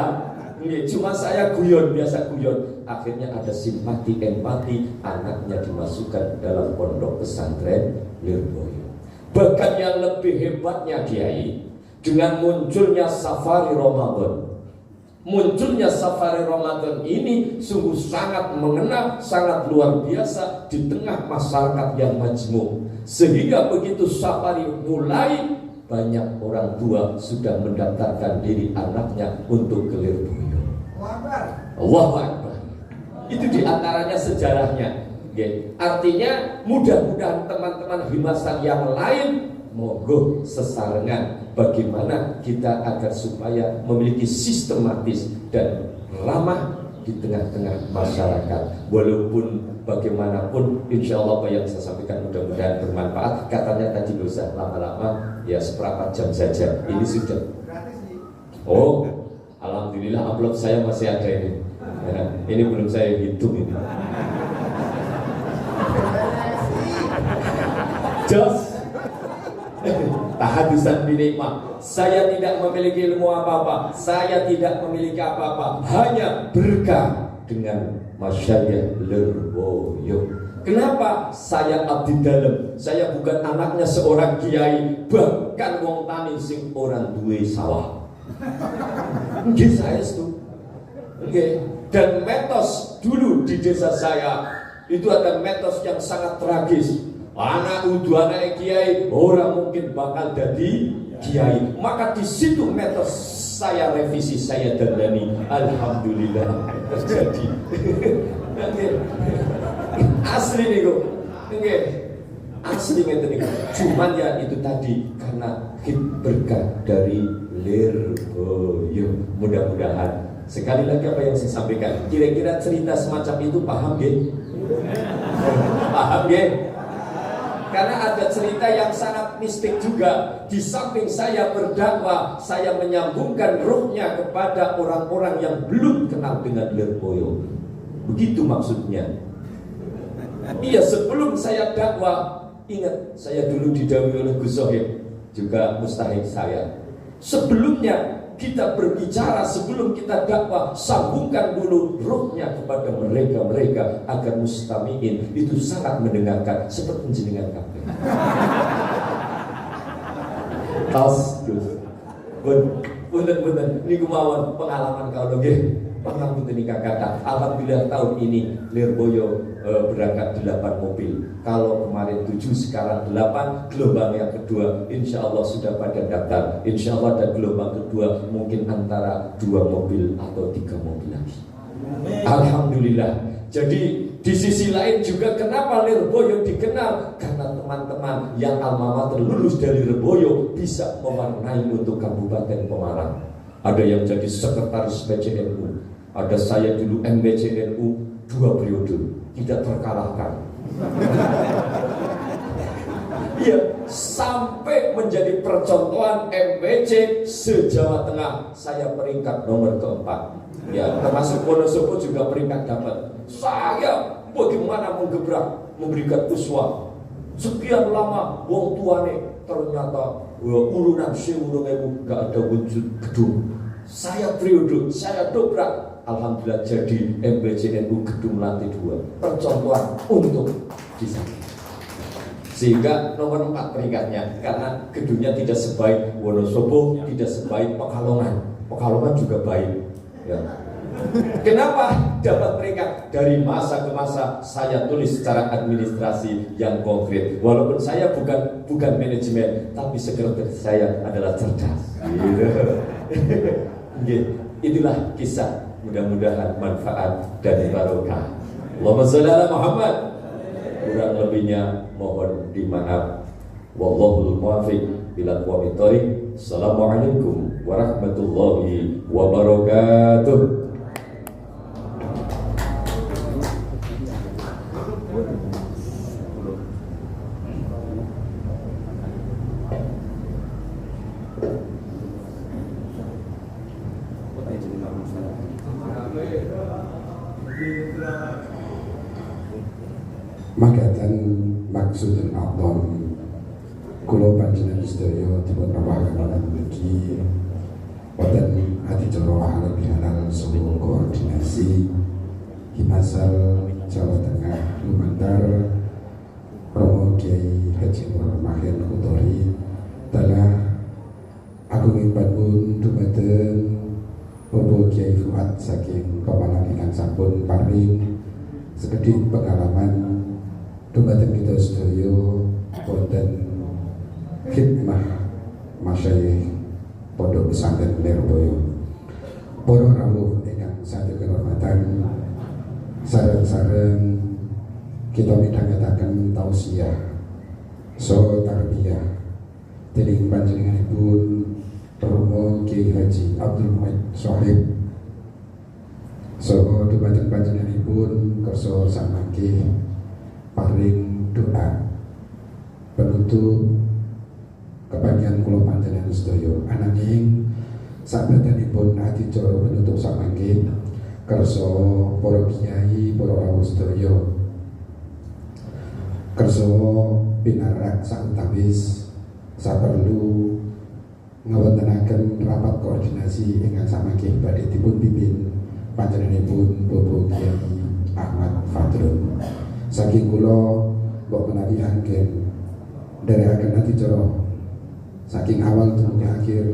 cuma saya guyon, biasa guyon. Akhirnya ada simpati, empati, anaknya dimasukkan dalam pondok pesantren Lirboyo. Bahkan yang lebih hebatnya Kiai, dengan munculnya Safari Ramadan. Munculnya Safari Ramadan ini sungguh sangat mengena, sangat luar biasa di tengah masyarakat yang majmuk. Sehingga begitu Safari mulai, banyak orang tua sudah mendaftarkan diri anaknya untuk ke Lirboyo. Allahu Akbar. Itu diantaranya sejarahnya. Artinya mudah-mudahan teman-teman Himasal yang lain monggo sesarengan bagaimana kita agar supaya memiliki sistematis dan ramah di tengah-tengah masyarakat. Walaupun bagaimanapun, insya Allah apa yang saya sampaikan mudah-mudahan bermanfaat. Katanya tadi nggak usah lama-lama, ya seperempat jam saja. Ini sudah. Oh, alhamdulillah upload saya masih ada ini. Ya, ini belum saya hitung ini. Jos. Tahadusan binikmah. Saya tidak memiliki ilmu apa-apa, saya tidak memiliki apa-apa, hanya berkah dengan masyayikh Lirboyo. Kenapa? Saya abdi dalam. Saya bukan anaknya seorang kiai, bahkan wong tani sing orang duwe sawah. Nggih saya itu. Nggih. Dan metos dulu di desa saya itu ada metos yang sangat tragis. Anak udu anak kiai, orang mungkin bakal jadi kiai. Maka di situ metos saya revisi, saya dandani. Alhamdulillah terjadi. Asli nih kok. Asli nih. Cuman ya itu tadi karena berkah dari Lirboyo. Mudah-mudahan sekali lagi apa yang saya sampaikan. Kira-kira cerita semacam itu paham nggih? Paham nggih? Karena ada cerita yang sangat mistik juga. Di samping saya berdakwah, saya menyambungkan ruhnya kepada orang-orang yang belum kenal dengan Lirboyo. Begitu maksudnya. Iya, sebelum saya dakwah, ingat saya dulu didhawuhi oleh Gus Sohib, juga mustahik saya. Sebelumnya kita berbicara, sebelum kita dakwah, sambungkan dulu ruhnya kepada mereka agar mustamiin itu sangat mendengarkan seperti jenengan kabeh. Tas Gus. Bener niku mawon pengalaman kalau nggih. Pangapunten nikah kata. Alhamdulillah tahun ini Lirboyo berangkat 8 mobil. Kalau kemarin 7, sekarang 8. Gelombang yang kedua insya Allah sudah pada daftar. Insya Allah dan gelombang kedua mungkin antara 2 mobil atau 3 mobil lagi. Alhamdulillah. Jadi di sisi lain juga kenapa Lirboyo dikenal? Karena teman-teman yang alma mater lulus dari Lirboyo bisa mewarnai untuk Kabupaten Pemarang. Ada yang jadi sekretaris PCNU. Ada saya dulu MBCNU 2 periode, tidak terkalahkan. Iya, sampai menjadi percontohan MBC se-Jawa Tengah. Saya peringkat nomor keempat. Ya, termasuk Wonosobo juga peringkat dapat. Saya bagaimana menggebrak, memberikan uswah. Sekian lama wong tuane ternyata urunan sewu gak ada wujud gedung. Saya periode, saya dobrak. Alhamdulillah jadi MBCNU gedung lantai 2. Percontohan untuk di sana. Sehingga nomor 4 peringkatnya. Karena gedungnya tidak sebaik Wonosobo, tidak sebaik Pekalongan. Pekalongan juga baik. Ya. Kenapa dapat peringkat? Dari masa ke masa saya tulis secara administrasi yang konkret. Walaupun saya bukan manajemen, tapi sekretaris saya adalah cerdas. Gitu. Itulah kisah. Mudah-mudahan manfaat dan barokah. Allahumma shalli ala Muhammad. Kurang lebihnya mohon dimaaf. Wallahul muwaffiq ila aqwamit thoriq. Assalamualaikum warahmatullahi wabarakatuh. Makatan maksud Allah kulo panjenengan sedaya dipun rawahaken wonten mriki wonten adicara halal bihalal sebuah koordinasi Himasal Jawa Tengah lumantar Romo Kiai Haji Nur Mahir Kutori telah agungipun pun dumateng Bapak Kiai Fuad saking Pemalang ingkang sampun paring sekedhik pengalaman dumateng kita sedaya wonten khidmah masyayikh Pondok Pesantren Lirboyo. Para rawuh ingkang saking kehormatan, sareng-sareng kita midhangetaken tausiah so tarbiyah dening panjenenganipun Romo Kiai Haji Abdul Muhid Shoaib saha dumateng panjenenganipun kersa samangke paring doa penutup kebagian kula panjenengan sedaya. Ananging sabadanipun adicara penutup samangke kersa para kiai, para rawuh sedaya kersa pinarak sautawis saperlu ngawontenaken rapat koordinasi ingkang samangke badhe dipun pimpin panjenenganipun Bapak Kiai Ahmad Fadrun. Saking kula mbok menawi anggen nderekaken adicara saking awal dumugi akhir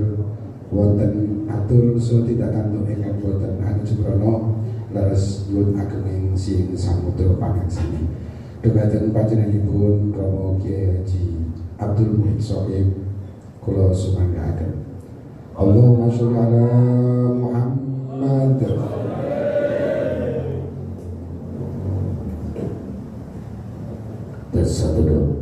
wonten atur so tindakan ingkang boten anujukrana leres nyuwun ageng sing samudra pangaksani. Dumateng panjenenganipun Romo Kiai Haji Abdul Muhid Shoaib kula sumanggahaken. Allahumma sholli ala Muhammad. Satu dulu.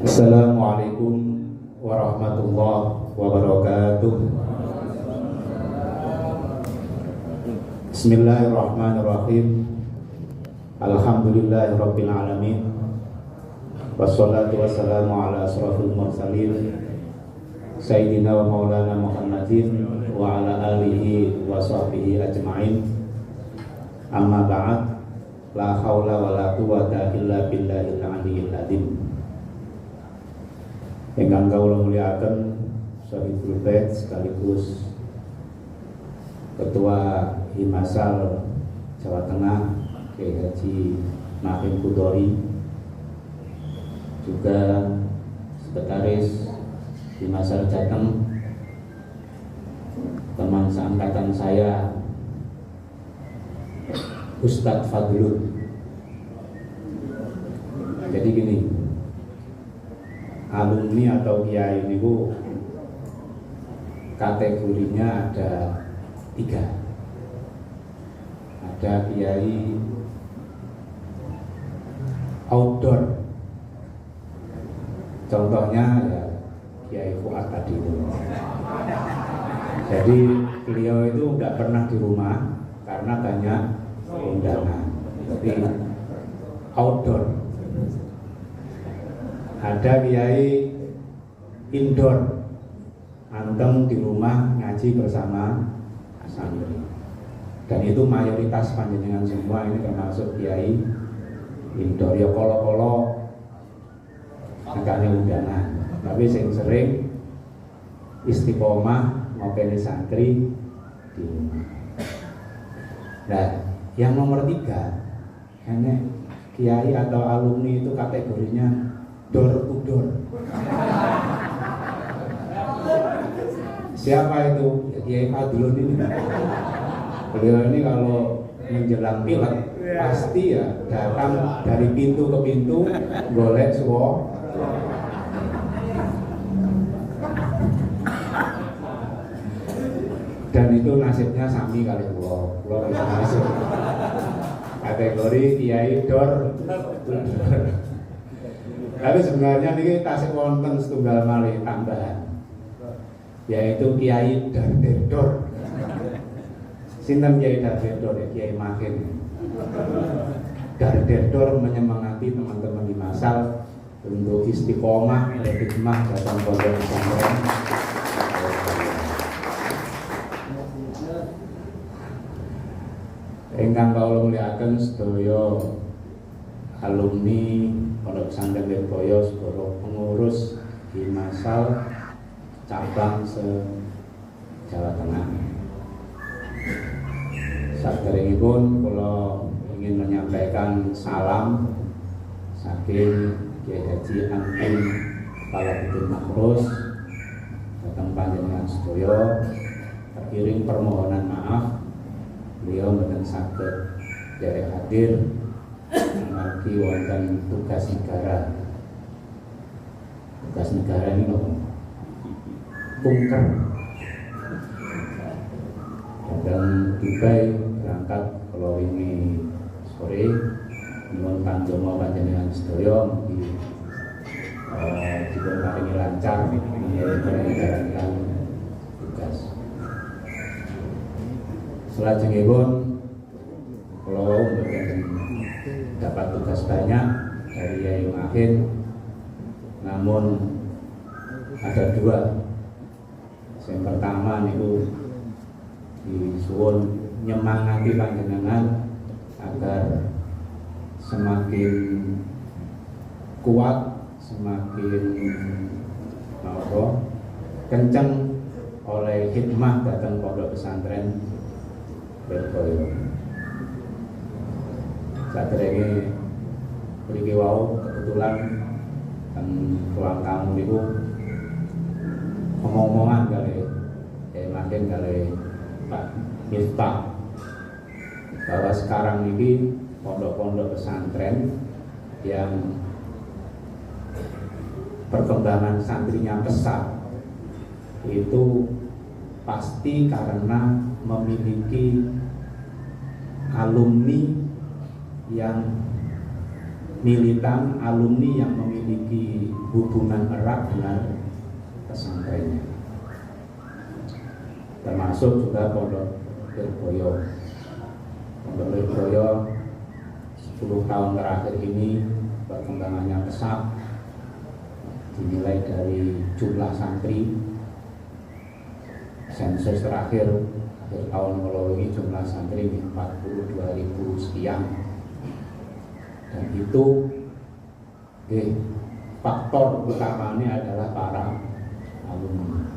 Assalamualaikum warahmatullahi wabarakatuh. Bismillahirrahmanirrahim. Alhamdulillahirabbil alamin. Wassalatu wassalamu ala asrofil mursalin Sayyidina wa maulana Muhammadin wa ala alihi wa sahbihi ajma'in. Amma ba'd. La haula wa la quwata illa billahil aliyyil azim. Ingkang kawula mulyakaken Shahibul Bait sekaligus Ketua Himasal Jawa Tengah Kiai Haji Mahfud Qudori, juga Sekretaris Himasal Jateng, teman seangkatan saya Ustadz Fadlun. Jadi gini, alumni atau kiai itu kategorinya ada 3. Ada kiai outdoor, contohnya ya Kiai Fuad tadi itu. Jadi beliau itu tidak pernah di rumah karena banyak undangan. Jadi outdoor. Ada kiai indoor, anteng di rumah ngaji bersama santri. Dan itu mayoritas panjenengan semua ini termasuk kiai indoor. Ya kolo-kolo agaknya undangan, tapi sering istiqomah ngopeni santri di rumah. Nah, yang nomor 3 ini kiai atau alumni itu kategorinya door to door. Siapa itu? Ya, Kiai Fadlun ini. Beliau ini kalau menjelang pilek pasti ya datang dari pintu ke pintu golek suwo. Dan itu nasibnya sami kali pulau bisa masuk kategori kiai door. Tapi sebenarnya ini tasik wonten setunggal malih tambahan, yaitu Kiai Dardedor. Sinten Kiai Dardedor ya? Kiai Makin. Dardedor menyemangati teman-teman di Masal untuk istiqomah, berkhidmah dalam pondok pesantren. Ingkang kawula mulyakaken sedaya alumni Pondok Pesantren Lirboyo, seluruh pengurus di Masal cabang se Jawa Tengah. Saderengipun kula ingin menyampaikan salam saking Kiai Haji Antin Palabuddin Makrus datang panjenengan sedaya, teriring permohonan maaf beliau mboten saged derek hadir amargi wonten tugas negara. Tugas negara ini loh kunker dan Dubai berangkat kalau ini sore nyuwun panjenengan panjenengan sedaya mugi dipun paringi lancar menjalankan tugas. Selajengipun kula mboten dapat tugas banyak dari Yai Mahin, namun ada dua. Yang pertama niku disuwun nyemangati panjenengan agar semakin kuat, semakin kenceng oleh hikmah datang pondok pesantren Lirboyo. Saderenge mriki wau kebetulan ruang tamu niku omong-omongan kali makin kali Pak Miftah bahwa sekarang ini pondok-pondok pesantren yang perkembangan santrinya pesat itu pasti karena memiliki alumni yang militan, alumni yang memiliki hubungan erat dengan pesantrennya, termasuk juga pondok Lirboyo. Pondok Lirboyo 10 tahun terakhir ini perkembangannya pesat, dimulai dari jumlah santri. Sensus terakhir akhir tahun lalu ini jumlah santri 42.000 sekian, dan itu faktor utamanya adalah para alumni.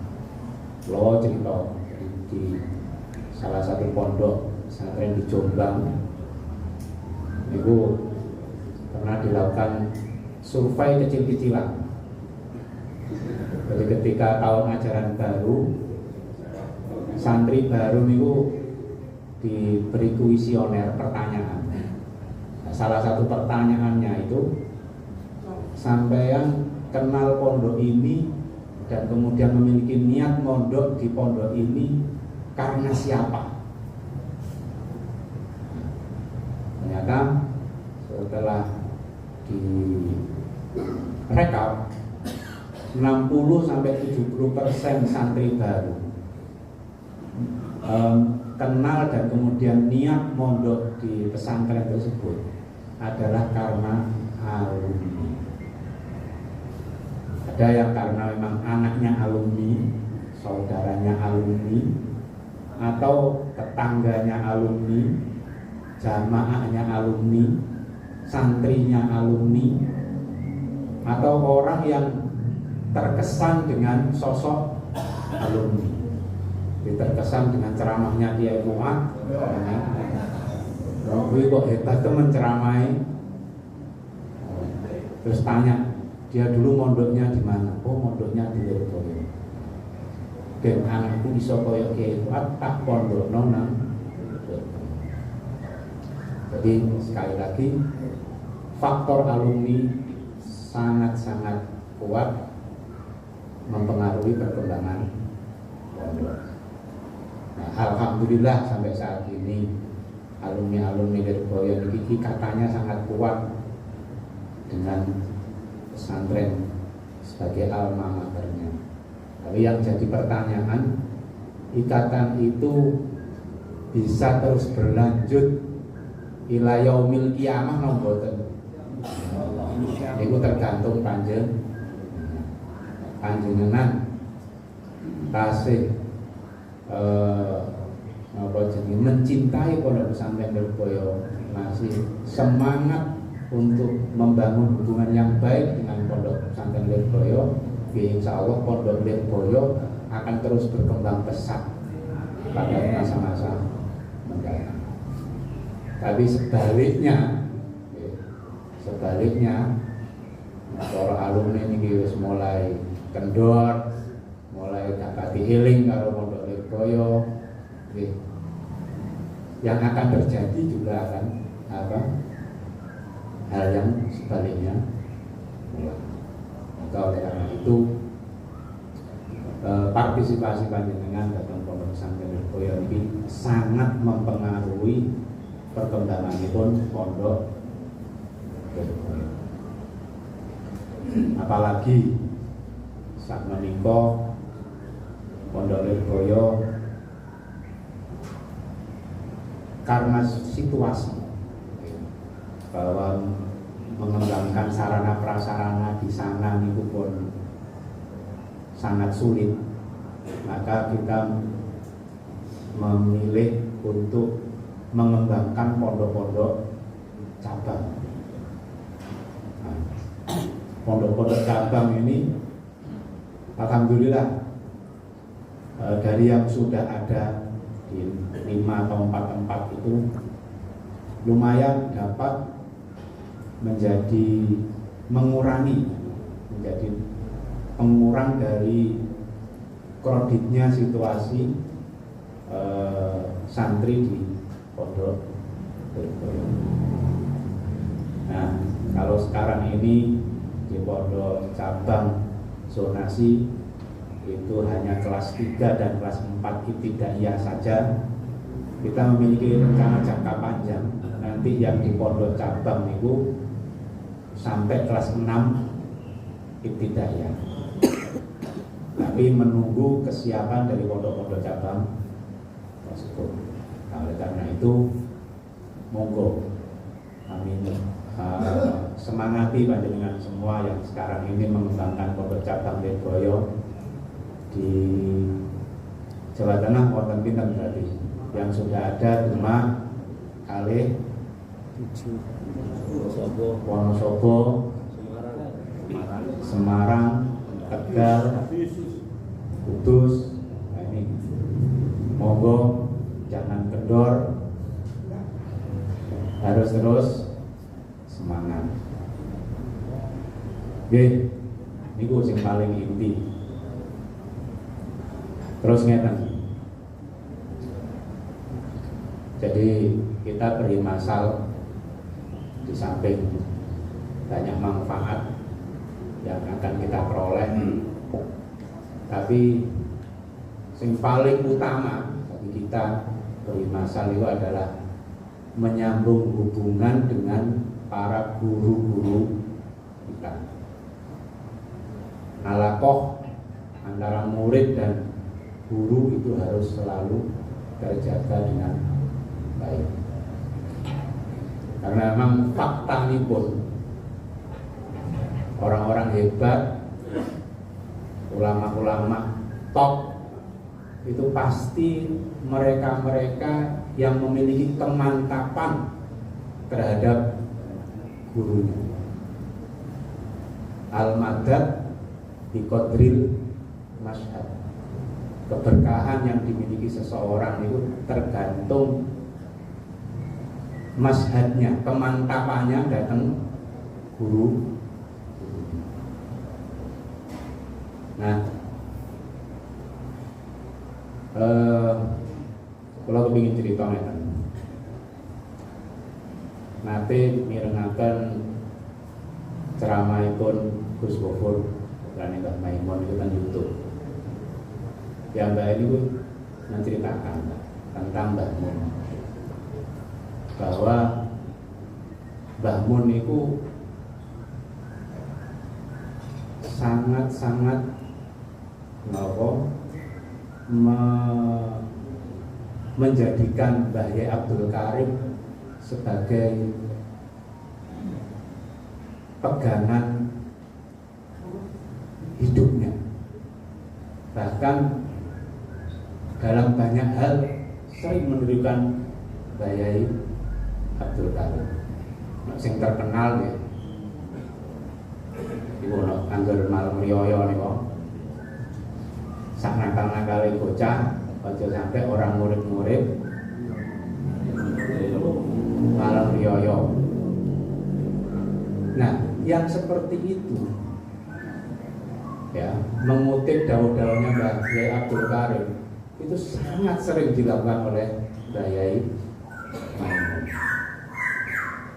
Lo cerita di salah satu pondok pesantren di Jombang itu pernah dilakukan survei kecil-kecilan. Jadi ketika tahun ajaran baru, santri baru itu diberi kuesioner pertanyaan. Nah, salah satu pertanyaannya itu, sampeyan kenal pondok ini dan kemudian memiliki niat mondok di pondok ini karena siapa? Ternyata setelah direkap 60-70% santri baru kenal dan kemudian niat mondok di pesantren tersebut adalah karena alumni. Ada yang karena memang anaknya alumni, saudaranya alumni, atau tetangganya alumni, jamaahnya alumni, santrinya alumni, atau orang yang terkesan dengan sosok alumni, terkesan dengan ceramahnya Kiai Muat. Wih kok hebat temen ceramai. Terus tanya, dia dulu mondoknya di mana? Oh, mondoknya di Lirboyo. Dan anakku iso koyo Kiai Muat tak pondok nonang. Jadi sekali lagi faktor alumni sangat-sangat kuat mempengaruhi perkembangan pondok. Nah, alhamdulillah sampai saat ini alumni-alumni Lirboyo ini katanya sangat kuat dengan pesantren sebagai alma maternya. Tapi yang jadi pertanyaan, ikatan itu bisa terus berlanjut ila yaumil qiyamah napa mboten? Itu tergantung panjenengan tasih mencintai pondok pesantren Lirboyo, masih semangat untuk membangun hubungan yang baik dengan pondok pesantren Lirboyo. Insya Allah pondok Lirboyo akan terus berkembang pesat pada masa-masa mendatang. Tapi sebaliknya para alumni ini wis mulai kendor, mulai dakati eling karo Pondok Lirboyo. Yang akan terjadi juga akan hal yang sebaliknya. Maka oleh karena itu partisipasi panjenengan datang Pondok Pesantren Lirboyo ini sangat mempengaruhi perkembanganipun Pondok Lirboyo. Apalagi saat menika Pondok Lirboyo karena situasi bahwa mengembangkan sarana prasarana di sana niku pun sangat sulit, maka kita memilih untuk mengembangkan pondok-pondok cabang. Nah, pondok-pondok cabang ini alhamdulillah dari yang sudah ada di 5 atau 4 tempat itu lumayan dapat menjadi pengurang dari kreditnya situasi santri di Pondok Lirboyo. Nah, kalau sekarang ini di pondok cabang zonasi itu hanya kelas 3 dan kelas 4 ibtidaiyah saja. Kita memiliki rencana jangka panjang nanti yang di pondok cabang itu sampai kelas 6 ibtidaiyah. Tapi menunggu kesiapan dari pondok-pondok cabang tersebut. Nah, oleh karena itu monggo kami semangati panjenengan semua yang sekarang ini mengembangkan pondok cabang Lirboyo di Jawa Tengah wonten pinten berarti yang sudah ada Demak, kalih Wonosobo, Semarang, Tegal, Kudus. Nah, ini monggo jangan kendor, harus terus semangat. Nggih, niku sing paling inti. Terus ngeten. Jadi kita beri masal di samping banyak manfaat yang akan kita peroleh, tapi yang paling utama bagi kita beri masal itu adalah menyambung hubungan dengan para guru-guru kita. Alakoh antara murid dan guru itu harus selalu terjaga dengan baik. Karena memang fakta ini pun orang-orang hebat, ulama-ulama top itu pasti mereka-mereka yang memiliki kemantapan terhadap gurunya. Al-madad biqadril masyhad. Keberkahan yang dimiliki seseorang itu tergantung masyhadnya, kemantapannya datang guru. Nah, kalau kepingin cerita ngeten, nate mirengaken ceramahipun Gus Gofur lan Mbah Maimun itu kan YouTube. Ya Mbak ini pun menceritakan tentang Mbah Mun, bahwa Mbah Mun itu sangat-sangat menjadikan Mbah Yai Abdul Karim sebagai pegangan hidupnya. Bahkan dalam banyak hal sering menirukan Mbah Yai Abdul Karim. Sing terkenal ya iku ono angger malam riyo niku. Sak nakal-nakale bocah aja sampai orang murid-murid yang seperti itu ya, mengutip dawuh-dawuhnya Mbah Yai Abdul Karim itu sangat sering dilakukan oleh Mbah Yai Maimun.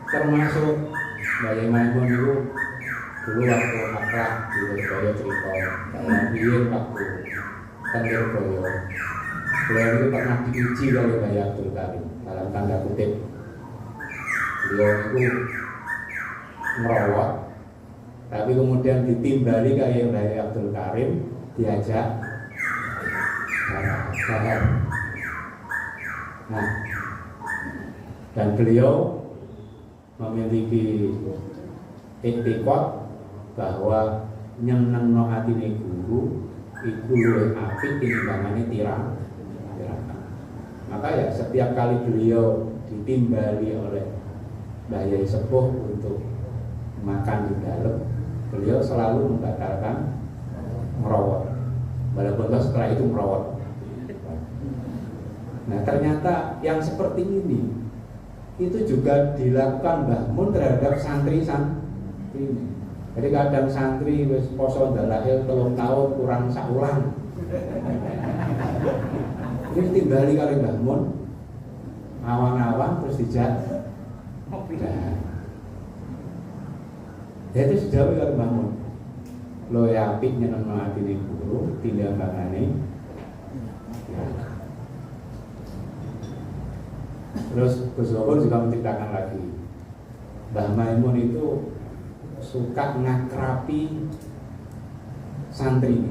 Termasuk Mbah Yai Maimun itu dulu waktu akrab di Lirboyo cerita, dalam biar waktu kan Lirboyo, beliau itu pernah diuji oleh Mbah Yai Abdul Karim dalam tanda kutip. Beliau itu merawat, tapi kemudian ditimbali kayak Mbah Yai Abdul Karim, diajak bahar. Nah, dan beliau memiliki etikot bahwa nyenengno atine guru iku luwih apik tinimbangane tirakan. Maka ya setiap kali beliau ditimbali oleh Mbah Yai Sepuh untuk makan di dalam, beliau selalu membatalkan merawat, walaupun setelah itu merawat. Nah ternyata yang seperti ini itu juga dilakukan Mbah Mun terhadap santri-santri. Jadi kadang santri wis poso ndalake 3 tahun kurang saulan. Ini timbali kali Mbah Mun awan-awan terus dijak. Nah, ya itu sudah kali Mbah Mun. Lo ya apik nyenengno atine guru tindakanane. Ya. Terus Gus Gopur juga menciptakan lagi, Mbah Maimun itu suka ngakrapi santri,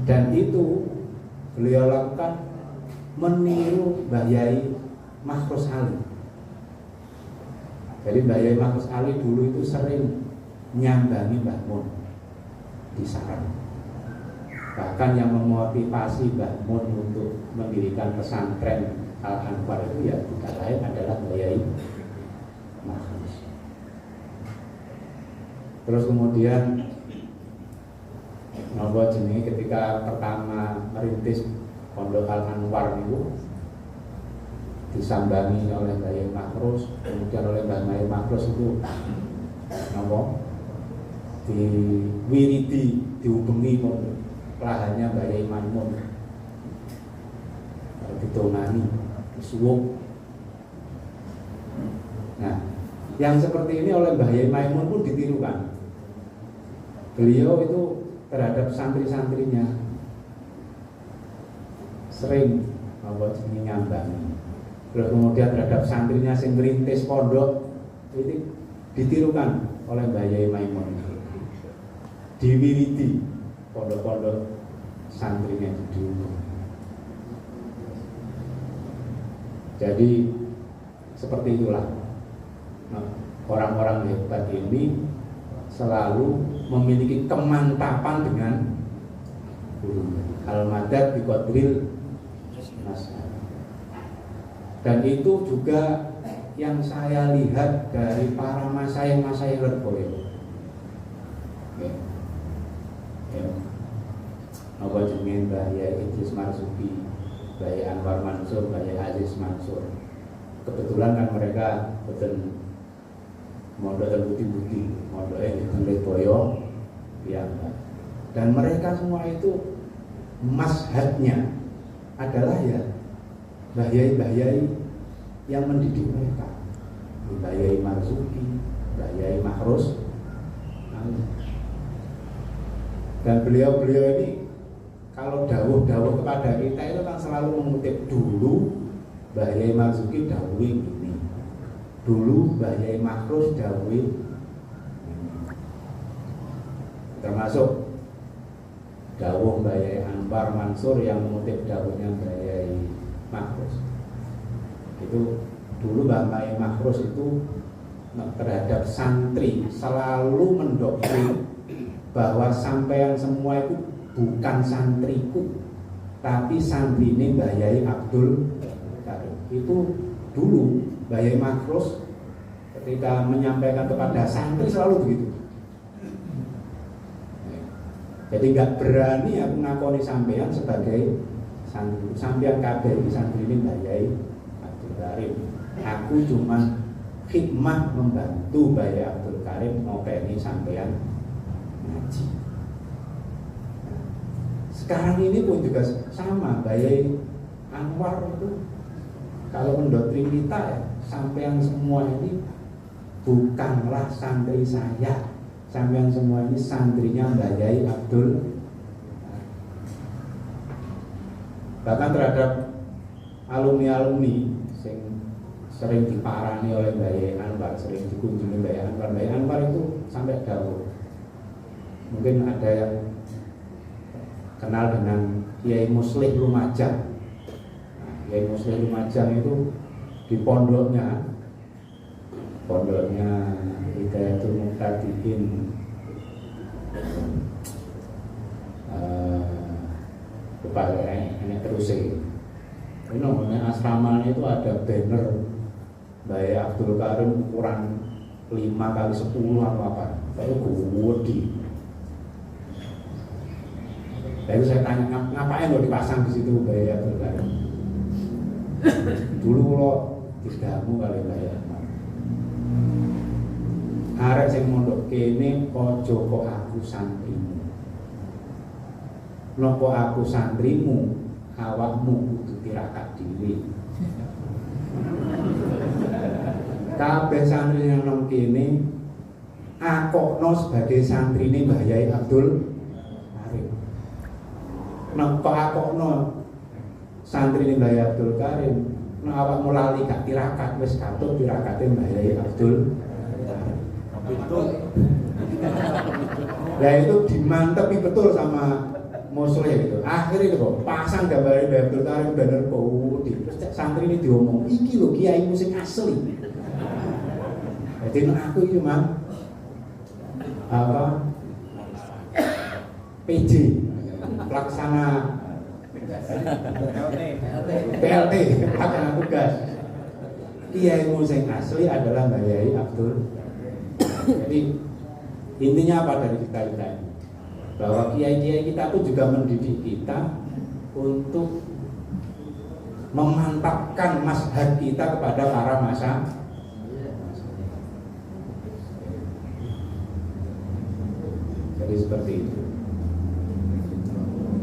dan itu beliau lakukan meniru Mbah Yai Makhrus Ali. Jadi Mbah Yai Makhrus Ali dulu itu sering nyambangi Mbah Mun di sarang. Bahkan yang memotivasi Mbah Mun untuk mendirikan pesantren Al-Anwar itu ya bukan lain adalah Mbah Yai Makhrus. Terus kemudian nopo jenenge ketika pertama merintis Pondok Al-Anwar itu disambangi oleh Mbah Yai Makhrus, kemudian oleh Mbah Yai Makhrus itu nopo diwiridi, dihubungi lahannya Mbah Yai Maimun, ditongani, disuwuk. Nah, yang seperti ini oleh Mbah Yai Maimun pun ditirukan. Beliau itu terhadap santri-santrinya sering nyambangi. Terus kemudian terhadap santrinya yang merintis pondok itu ditirukan oleh Mbah Yai Maimun. Diwiridi pondok-pondok santrinya dulu. Jadi seperti itulah orang-orang hebat ini selalu memiliki kemantapan dengan guru. Al-madad biqadril nashar. Dan itu juga yang saya lihat dari para masyayikh Lirboyo. Apa jenenge Mbah Yai Idris Marzuki, Mbah Yai Anwar Mansur, Mbah Yai Aziz Mansur. Kebetulan kan mereka betul mondok dan budi-budi, mondoknya di Lirboyo, ya. Dan mereka semua itu mazhabnya adalah ya Mbah Yai yang mendidik mereka. Mbah Yai Marzuki, Mbah Yai Makhrus. Dan beliau-beliau ini kalau dawuh-dawuh kepada kita itu kan selalu mengutip dulu Mbah Yai Marzuki dawuhi ini, dulu Mbah Yai Makhrus dawuhi ini. Termasuk dawuh Mbah Yai Anwar Mansur yang mengutip dawuhnya Mbah Yai Makhrus. Itu dulu Mbah Yai Makhrus itu terhadap santri selalu mendoktrin bahwa sampean semua itu bukan santriku, tapi santri ini Mbah Yai Abdul Karim. Itu dulu Mbah Yai Makhrus ketika menyampaikan kepada santri selalu begitu. Jadi nggak berani aku ngakoni sampean sebagai santri. Sampean kabeh santri ini Mbah Yai Abdul Karim. Aku cuma khidmah membantu Bayi Abdul Karim ngopeni sampean ngaji. Sekarang ini pun juga sama, Bayi Anwar itu kalau mendoktrin kita ya, sampean semua ini bukanlah santri saya, sampean semua ini santrinya Mbak Yai Abdul. Bahkan terhadap alumni-alumni yang sering diparani oleh Mbak Yai Anwar, sering dikunjungi Mbak Yai Anwar. Mbak Yai Anwar itu sampai dahulu, mungkin ada yang kenal dengan Kiai Muslih Lumajang. Nah, Kiai Muslih Lumajang itu di pondoknya Hidayatul Muqtadiin ini terus ini namanya asrama itu ada banner Bayi Abdul Karim ukuran 5x10 apa kayak gede. Lalu saya tanya ngapain lo dipasang di situ Bayi Abdul Karim? Dulu lo didamu kali Bayi Ahmad. Arek sing mondok kene ojo kok aku santrimu. Nopo aku santrimu, awakmu kudu tirakat dhewe. Kabeh santri yang nang kene akokno sebagai santrine Mbah Yai Abdul Karim. Nopo akokno santrine Mbah Yai Abdul Karim, nek awakmu lali gak tirakat wis katut tirakate Mbah Yai Abdul Karim. Betul. Lah itu dimantepi betul sama Muslih itu. Akhirnya itu kok pasang gambar Mbah Abdul Karim banner di santri ini diomong, iki lho kiai musik asli. Jadi aku itu mah apa PJ pelaksana PLT pelaksana tugas. Kiai musik asli adalah Mbah Yai Abdul. Jadi intinya apa dari kita ini? Bahwa kiai-kiai kita pun juga mendidik kita untuk memantapkan mazhab kita kepada para masa. Jadi seperti itu.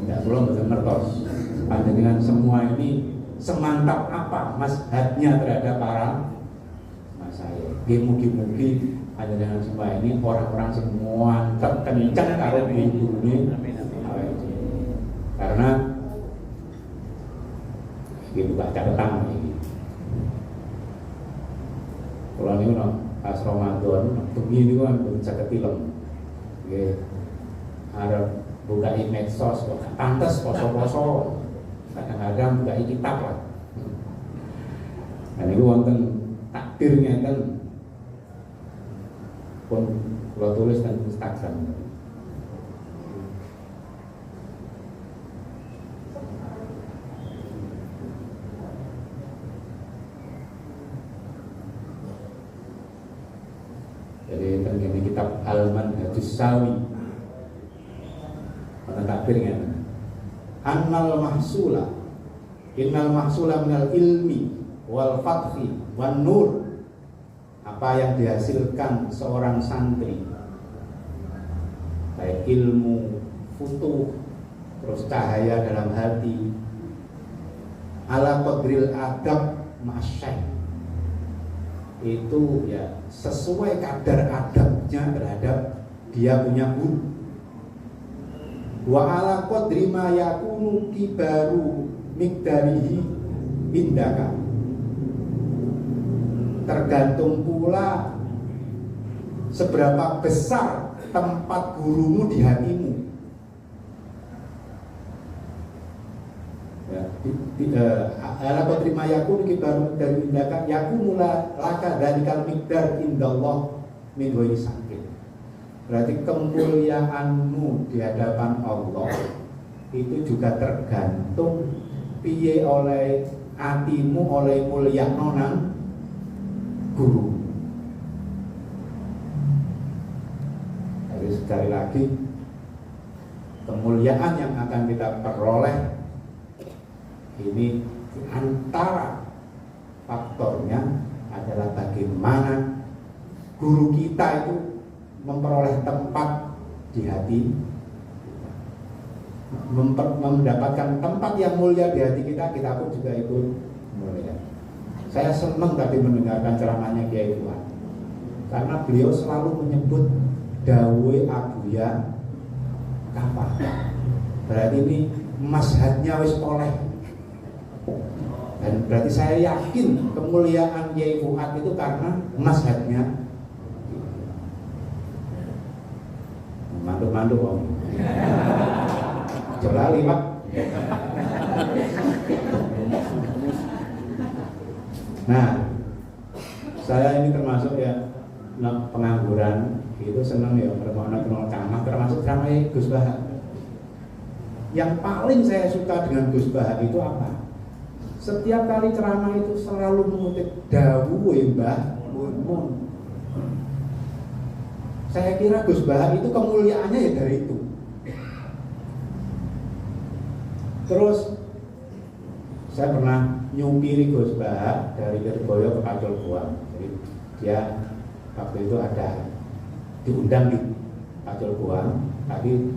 Ya belum mertos. Panjenengan semua ini semantap apa mazhabnya terhadap para masaya. Mugi-mugi panjenengan semua ini orang-orang semua terkencang karo guru ini. Karena ini buka catatan ini. Kalau ini pas Ramadan, begini kan bisa ketilem. Harap buka medsos, pantas poso-poso. Kadang-kadang buka kitab lah. Dan itu wonten takdirnya kan pun kalau tulis dan Instagram. Jadi tentang kitab Al-Manhajus Sawi pada takbirnya Annal mahsula innal mahsula minal ilmi wal fathi wan nur. Apa yang dihasilkan seorang santri baik ilmu, futuh, terus cahaya dalam hati, ala qadril adab ma'asyaikh, itu ya sesuai kadar adabnya terhadap dia punya guru. Wa ala qadri ma yakunu kibaru miqdarihi indaka, tergantung pula seberapa besar tempat gurumu di hatimu. Ala qadri ma yakunu kibaru miqdarihi indaka yakunu laka dzalikal miqdar indallah min ghairi sakit. Berarti kemuliaanmu di hadapan Allah itu juga tergantung piye oleh hatimu oleh mulia nonang guru. Jadi sekali lagi kemuliaan yang akan kita peroleh ini antara faktornya adalah bagaimana bagaimana guru kita itu memperoleh tempat di hati, mendapatkan tempat yang mulia di hati kita, kita pun juga ikut mulia. Saya senang tadi mendengarkan ceramahnya Kiai Fuad, karena beliau selalu menyebut dawe Abuya Kafah. Berarti ini mazhabnya wis oleh. Dan berarti saya yakin kemuliaan Kiai Fuad itu karena mazhabnya. Mandu-mandu om. Jolali Pak. Nah, saya ini termasuk ya pengangguran itu seneng ya bermakna ceramah, termasuk ceramah Gus Bahak. Yang paling saya suka dengan Gus Bahak itu apa? Setiap kali ceramah itu selalu mengutip dawuh Mbah Mun. Saya kira Gus Bahak itu kemuliaannya ya dari itu. Terus saya pernah nyupiri Gus Bahak dari Lirboyo ke Pacul Buang. Jadi dia waktu itu ada diundang di Pacul Buang, tapi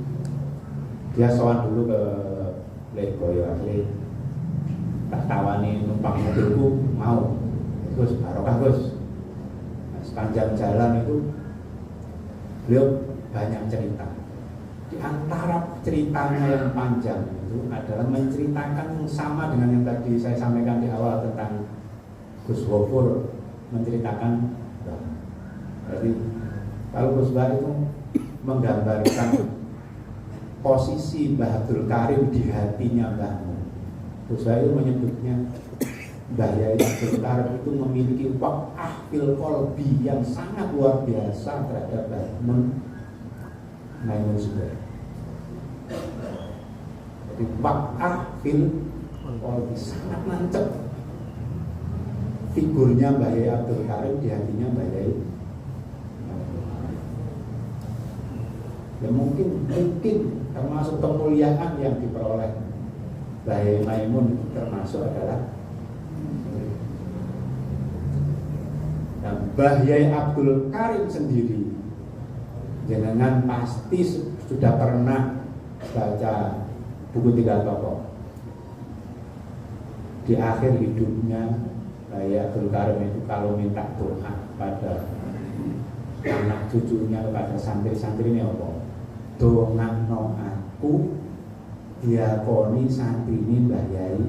dia sowan dulu ke Lirboyo. Akhirnya tak tawani numpang mobilku, mau Gus, barokah Gus. Nah, sepanjang jalan itu beliau banyak cerita. Di antara ceritanya yang panjang itu adalah menceritakan yang sama dengan yang tadi saya sampaikan di awal tentang Gus Wofur menceritakan. Jadi kalau Gus Bahak itu menggambarkan posisi Mbah Abdul Karim di hatinya Mbah Mun. Gus Bahak itu menyebutnya Mbah Yai Abdul Karim itu memiliki waqah fil qalbi yang sangat luar biasa terhadap Mbah Mun Maimun Zubair. Jadi waqah fil qalbi sangat nancep figurnya Mbah Yai Abdul Karim di hatinya Mbah Yai. Ya mungkin termasuk kemuliaan yang diperoleh Mbah Yai Maimun termasuk adalah dan Mbah Yai Abdul Karim sendiri, jenengan pasti sudah pernah baca buku 3 tokoh. Di akhir hidupnya Mbah Yai Abdul Karim itu kalau minta doa pada anak cucunya, pada santri-santri ini apa? Dongakno aku diakoni santri ini Mbah Yai.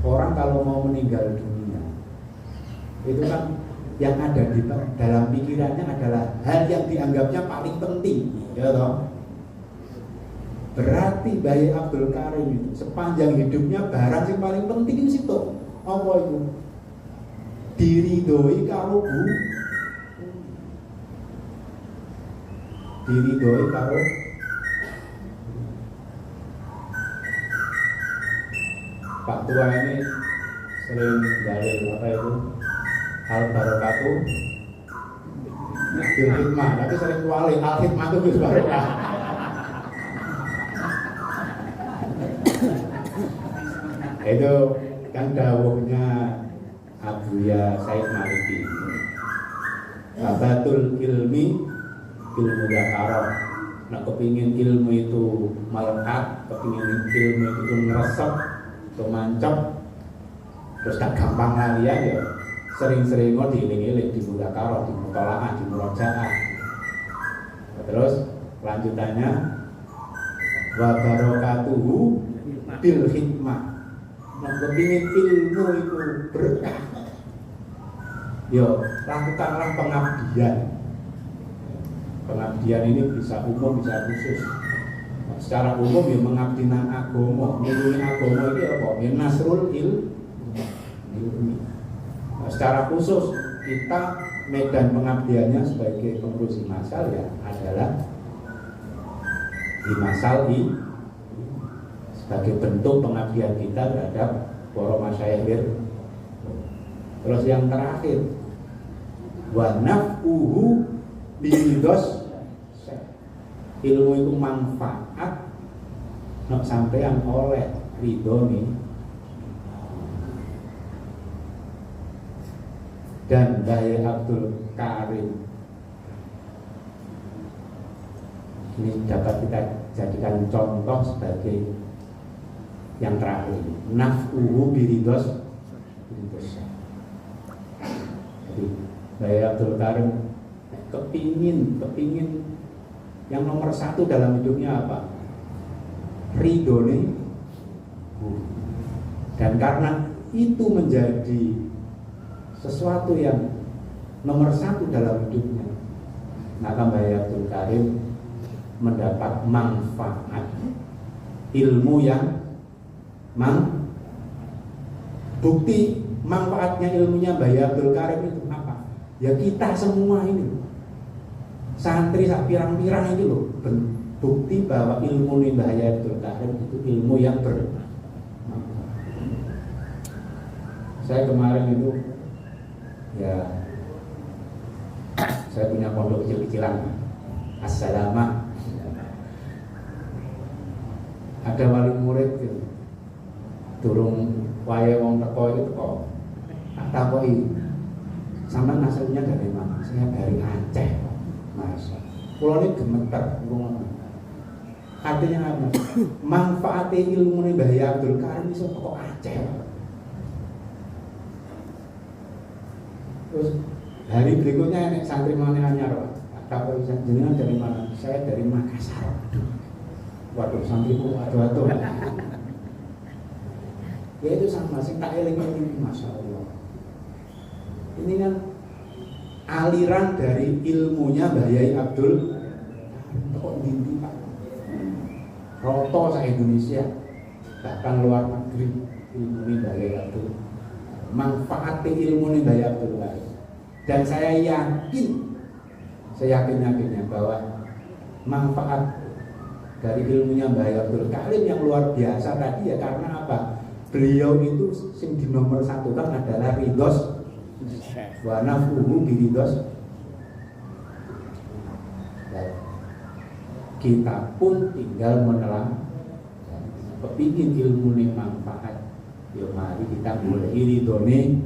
Orang kalau mau meninggal dunia itu kan yang ada di dalam pikirannya adalah hal yang dianggapnya paling penting, ya toh. Berarti Mbah Yai Abdul Karim itu sepanjang hidupnya barang yang paling penting itu situ. Apa itu? Diridhoi karo diridhoi karo Pak Tua ini sering dalil apa itu al barokatu bil hikmah, tapi sering kuali al hikmah itu bis barokah. Itu kan dawuhnya Abuya Said Maliki, Abatul ilmi ilmu dakarah. Nah, kepingin ilmu itu melekat, kepingin ilmu itu ngeresep, mancap, terus tak gampang ngalian ya sering-sering kok diiling-iling di mudzakarah, di mutolaah, di murojaah. Terus lanjutannya wa barokatuhu bil hikmah. Nah, kepingin ilmu itu berkah, yo lakukanlah pengabdian. Pengabdian ini bisa umum, bisa khusus. Secara umum ya mengabdi nang agama, nulungi agama itu apa? Ya nasrul ilmi. Secara khusus kita medan pengabdiannya sebagai pengurusi masal ya adalah di masal sebagai bentuk pengabdian kita terhadap para masyayikh. Terus yang terakhir wa naf'uhu biridhos, ilmu itu manfaat nak sampean oleh ridho nih dan Mbah Abdul Karim ini dapat kita jadikan contoh sebagai yang terakhir, naf'uhu biridos. Jadi Mbah Abdul Karim kepingin yang nomor satu dalam hidupnya apa? Ridhone. Dan karena itu menjadi sesuatu yang nomor satu dalam hidupnya, maka Mbah Abdul Karim mendapat manfaat ilmu yang bukti manfaatnya ilmunya Mbah Abdul Karim itu apa? Ya kita semua ini santri sak pirang-pirang itu loh, bukti bahwa ilmu Mbah Abdul Karim itu ilmu yang bermanfaat. Saya kemarin itu ya saya punya pondok kecil-kecilan, Assalamah. Ada wali murid gitu, turun wae wong teko itu kok takoki sampean asalnya dari mana? Saya dari Aceh, Mas. Kulo ini gemeter ngono. Artinya apa? Manfaatnya ilmu Mbah Abdul Karim iso kok Aceh. Terus hari berikutnya nek santri mana anyar, takoki jenengan dari mana? Saya dari Makassar. Waduh, santriku waduh. Ya itu sama sih tak eling-eling, Masya Allah. Ini kan aliran dari ilmunya Mbah Abdul kok dindi Pak. Roto sa Indonesia, bahkan luar negeri ilmu Mbah Abdul. Manfaatnya ilmu Mbah Abdul. Dan saya yakin-yakinnya bahwa manfaat dari ilmunya Mbah Abdul Karim yang luar biasa tadi ya karena apa? Beliau itu yang di nomor satu kan adalah ridhos wa naf'uhu biridhos. Kita pun tinggal menelan kepingin ilmu ini manfaat. Ya mari kita mulai ridhone.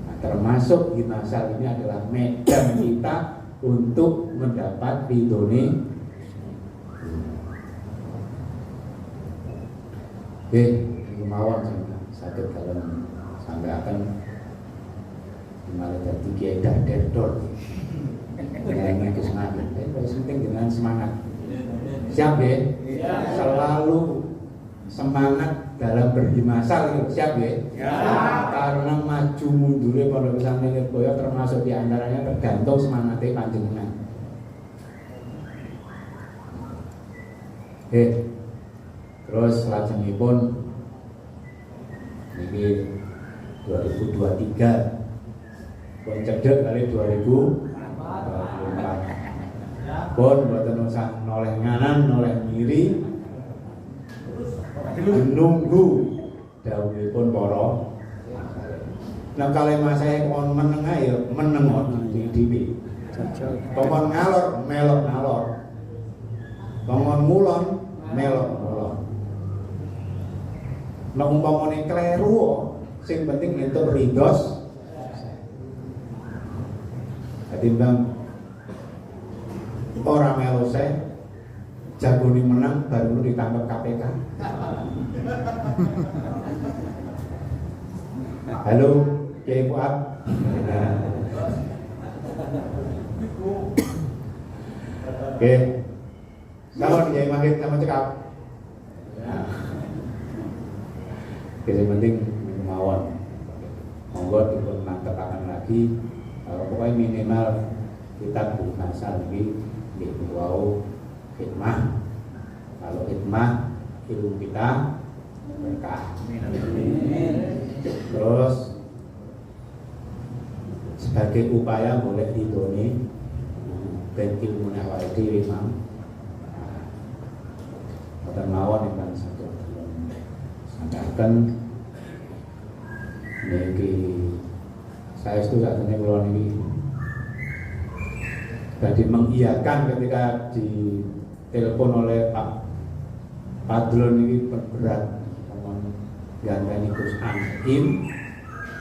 Nah, termasuk di masa ini adalah medan kita untuk mendapat ridhone. Kemauan sakit dalam sampai akan malah jadi kiai derdor. Yang itu semangat. Penting dengan semangat. Siap ya? Selalu semangat dalam berhimasal. Siap ya? Karena maju mundurnya Pondok Pesantren Lirboyo termasuk diantaranya tergantung semangatnya panjenengan. Terus lajengipun ini 2023 pun cedek kali 2024 pun mboten usah noleh nganan noleh ngiri menunggu dawuhipun para. Nah kalih masih kon meneng ae meneng dhewe. Kon ngalor melok ngalor. Kon mulon melok mulon. Nek umpamane kleru, sing penting entuk ridhos. Ketimbang ora melu se jagone menang baru ditangkap KPK. Halo, Kiai Fuad. Oke. Salam Kiai Mahir sama cekap. Yang penting kemauan. Monggo dipun mantekaken lagi. Pokoknya minimal kita bahasa lagi di wau hikmah. Kalau hikmah ilmu kita berkah. Terus sebagai upaya boleh ditoni ben ilmu awake dhewe mang. Boten mawon ingkang saged sampaikan niki saya itu sakjane kula niki tadi mengiyakan ketika ditelepon oleh Pak Padlon ini berat ganteni Gus Anim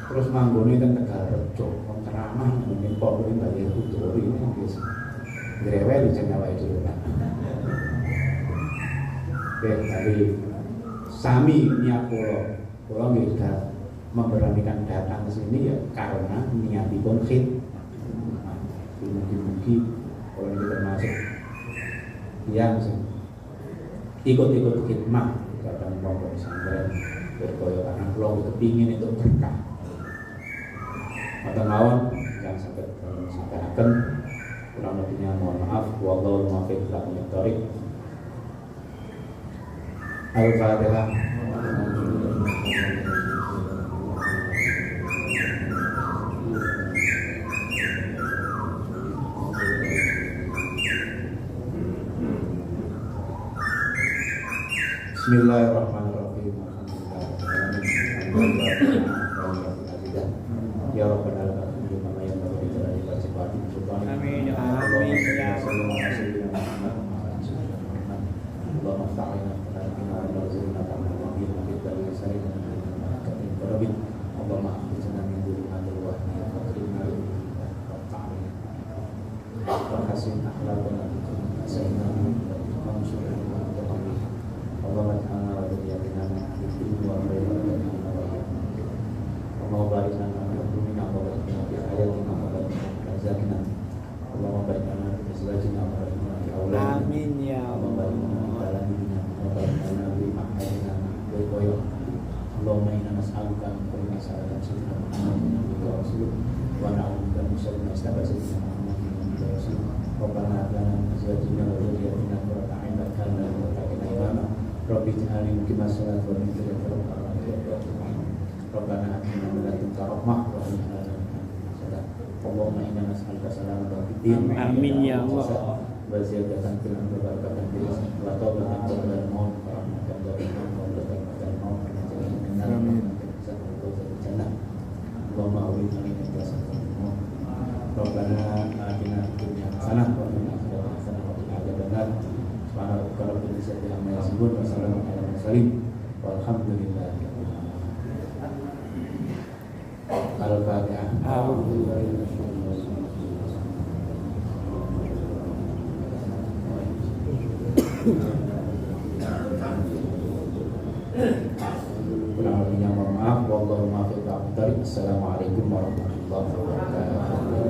terus manggone ten Tegalrejo wong ceramah mungkin pokoke bayar uturi ini wis grewel jeneng awake dhewe Pak. Oke, dari sami niat kula nggih sudah memberanikan datang ke sini ya karena niatipun khid. Mungkin kalau ini termasuk yang ikut-ikut khidmah kadang pondok pesantren berkoyo karena kula kepingin itu berkah. Mata mawon yang sampai sampaikan kurang lebihnya mohon maaf. Wallahu muwaffiq ila aqwamit thoriq. Al-Fatihah. Bismillahirrahmanirrahim. Ya Rabbana lakal hamdu kama yanbaghi li jalali wajhika wa li sultani. Amin ya Allah. Allahumma ta'ala lana wa narzuqna ta'ala bi rahmatika sayyidina Muhammad. Allahumma akhrijna min dhulmatil wahmi wa akhrijna min ta'ala. Wa hasin akhlaqana bi sayyidina Muhammad sallallahu alaihi wasallam. Allahumma ta'ala wa dhurriyyatina min ahli wa barik Allahumma barik lana wa barik fi ayatina wa barik razaqina. Allahumma barik lana fi azwajina wa barik lana fi auladina. Amin ya Allah. Allahumma inna nas'aluka min kulli ma sa'alaka sayyidina Muhammad wa rasuluhu wa na'udzu min syarri ma ista'adzaka Muhammad wa rasuluhu. Rabbana hab lana min azwajina wa dhurriyyatina qurrata a'yun waj'alna lil muttaqina imama. Rabbi ij'alni muqima sholati wa min dhurriyyati Rabbana atina min ladunka rahmah wa hab lana min ladunka salam. Allahumma inna nas'aluka salamatan fid din. Amin ya Allah. Wa ziyadatan fil ilmi wa barakatan fil rizq wa tawbatan qabla al-maut wa rahmatan qabla al-maut wa tawbatan maut wa najatan min nar wa fil jannah. Allahumma awwidna min al-maut. Rabbana atina fid dunya hasanah wa fil akhirati hasanah wa qina adzabannar. Subhana rabbika rabbil izzati amma yasifun wa salamun alal mursalin walhamdulillahi rabbil alamin. Al-Fatihah. Kurang lebihnya mohon maaf. Wallahu muwaffiq ila aqwamit thoriq. Assalamualaikum warahmatullahi wabarakatuh.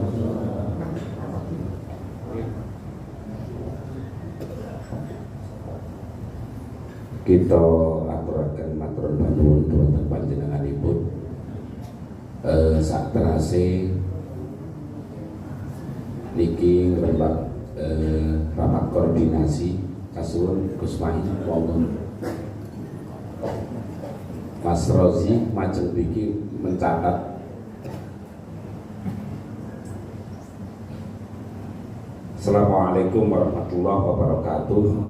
Kita aturaken matur nuwun dhumateng panjenenganipun. Sak terase niki rapat koordinasi kasuwun Gus Mahin wonten Mas Rozi majeng niki mencatat Assalamualaikum warahmatullahi wabarakatuh.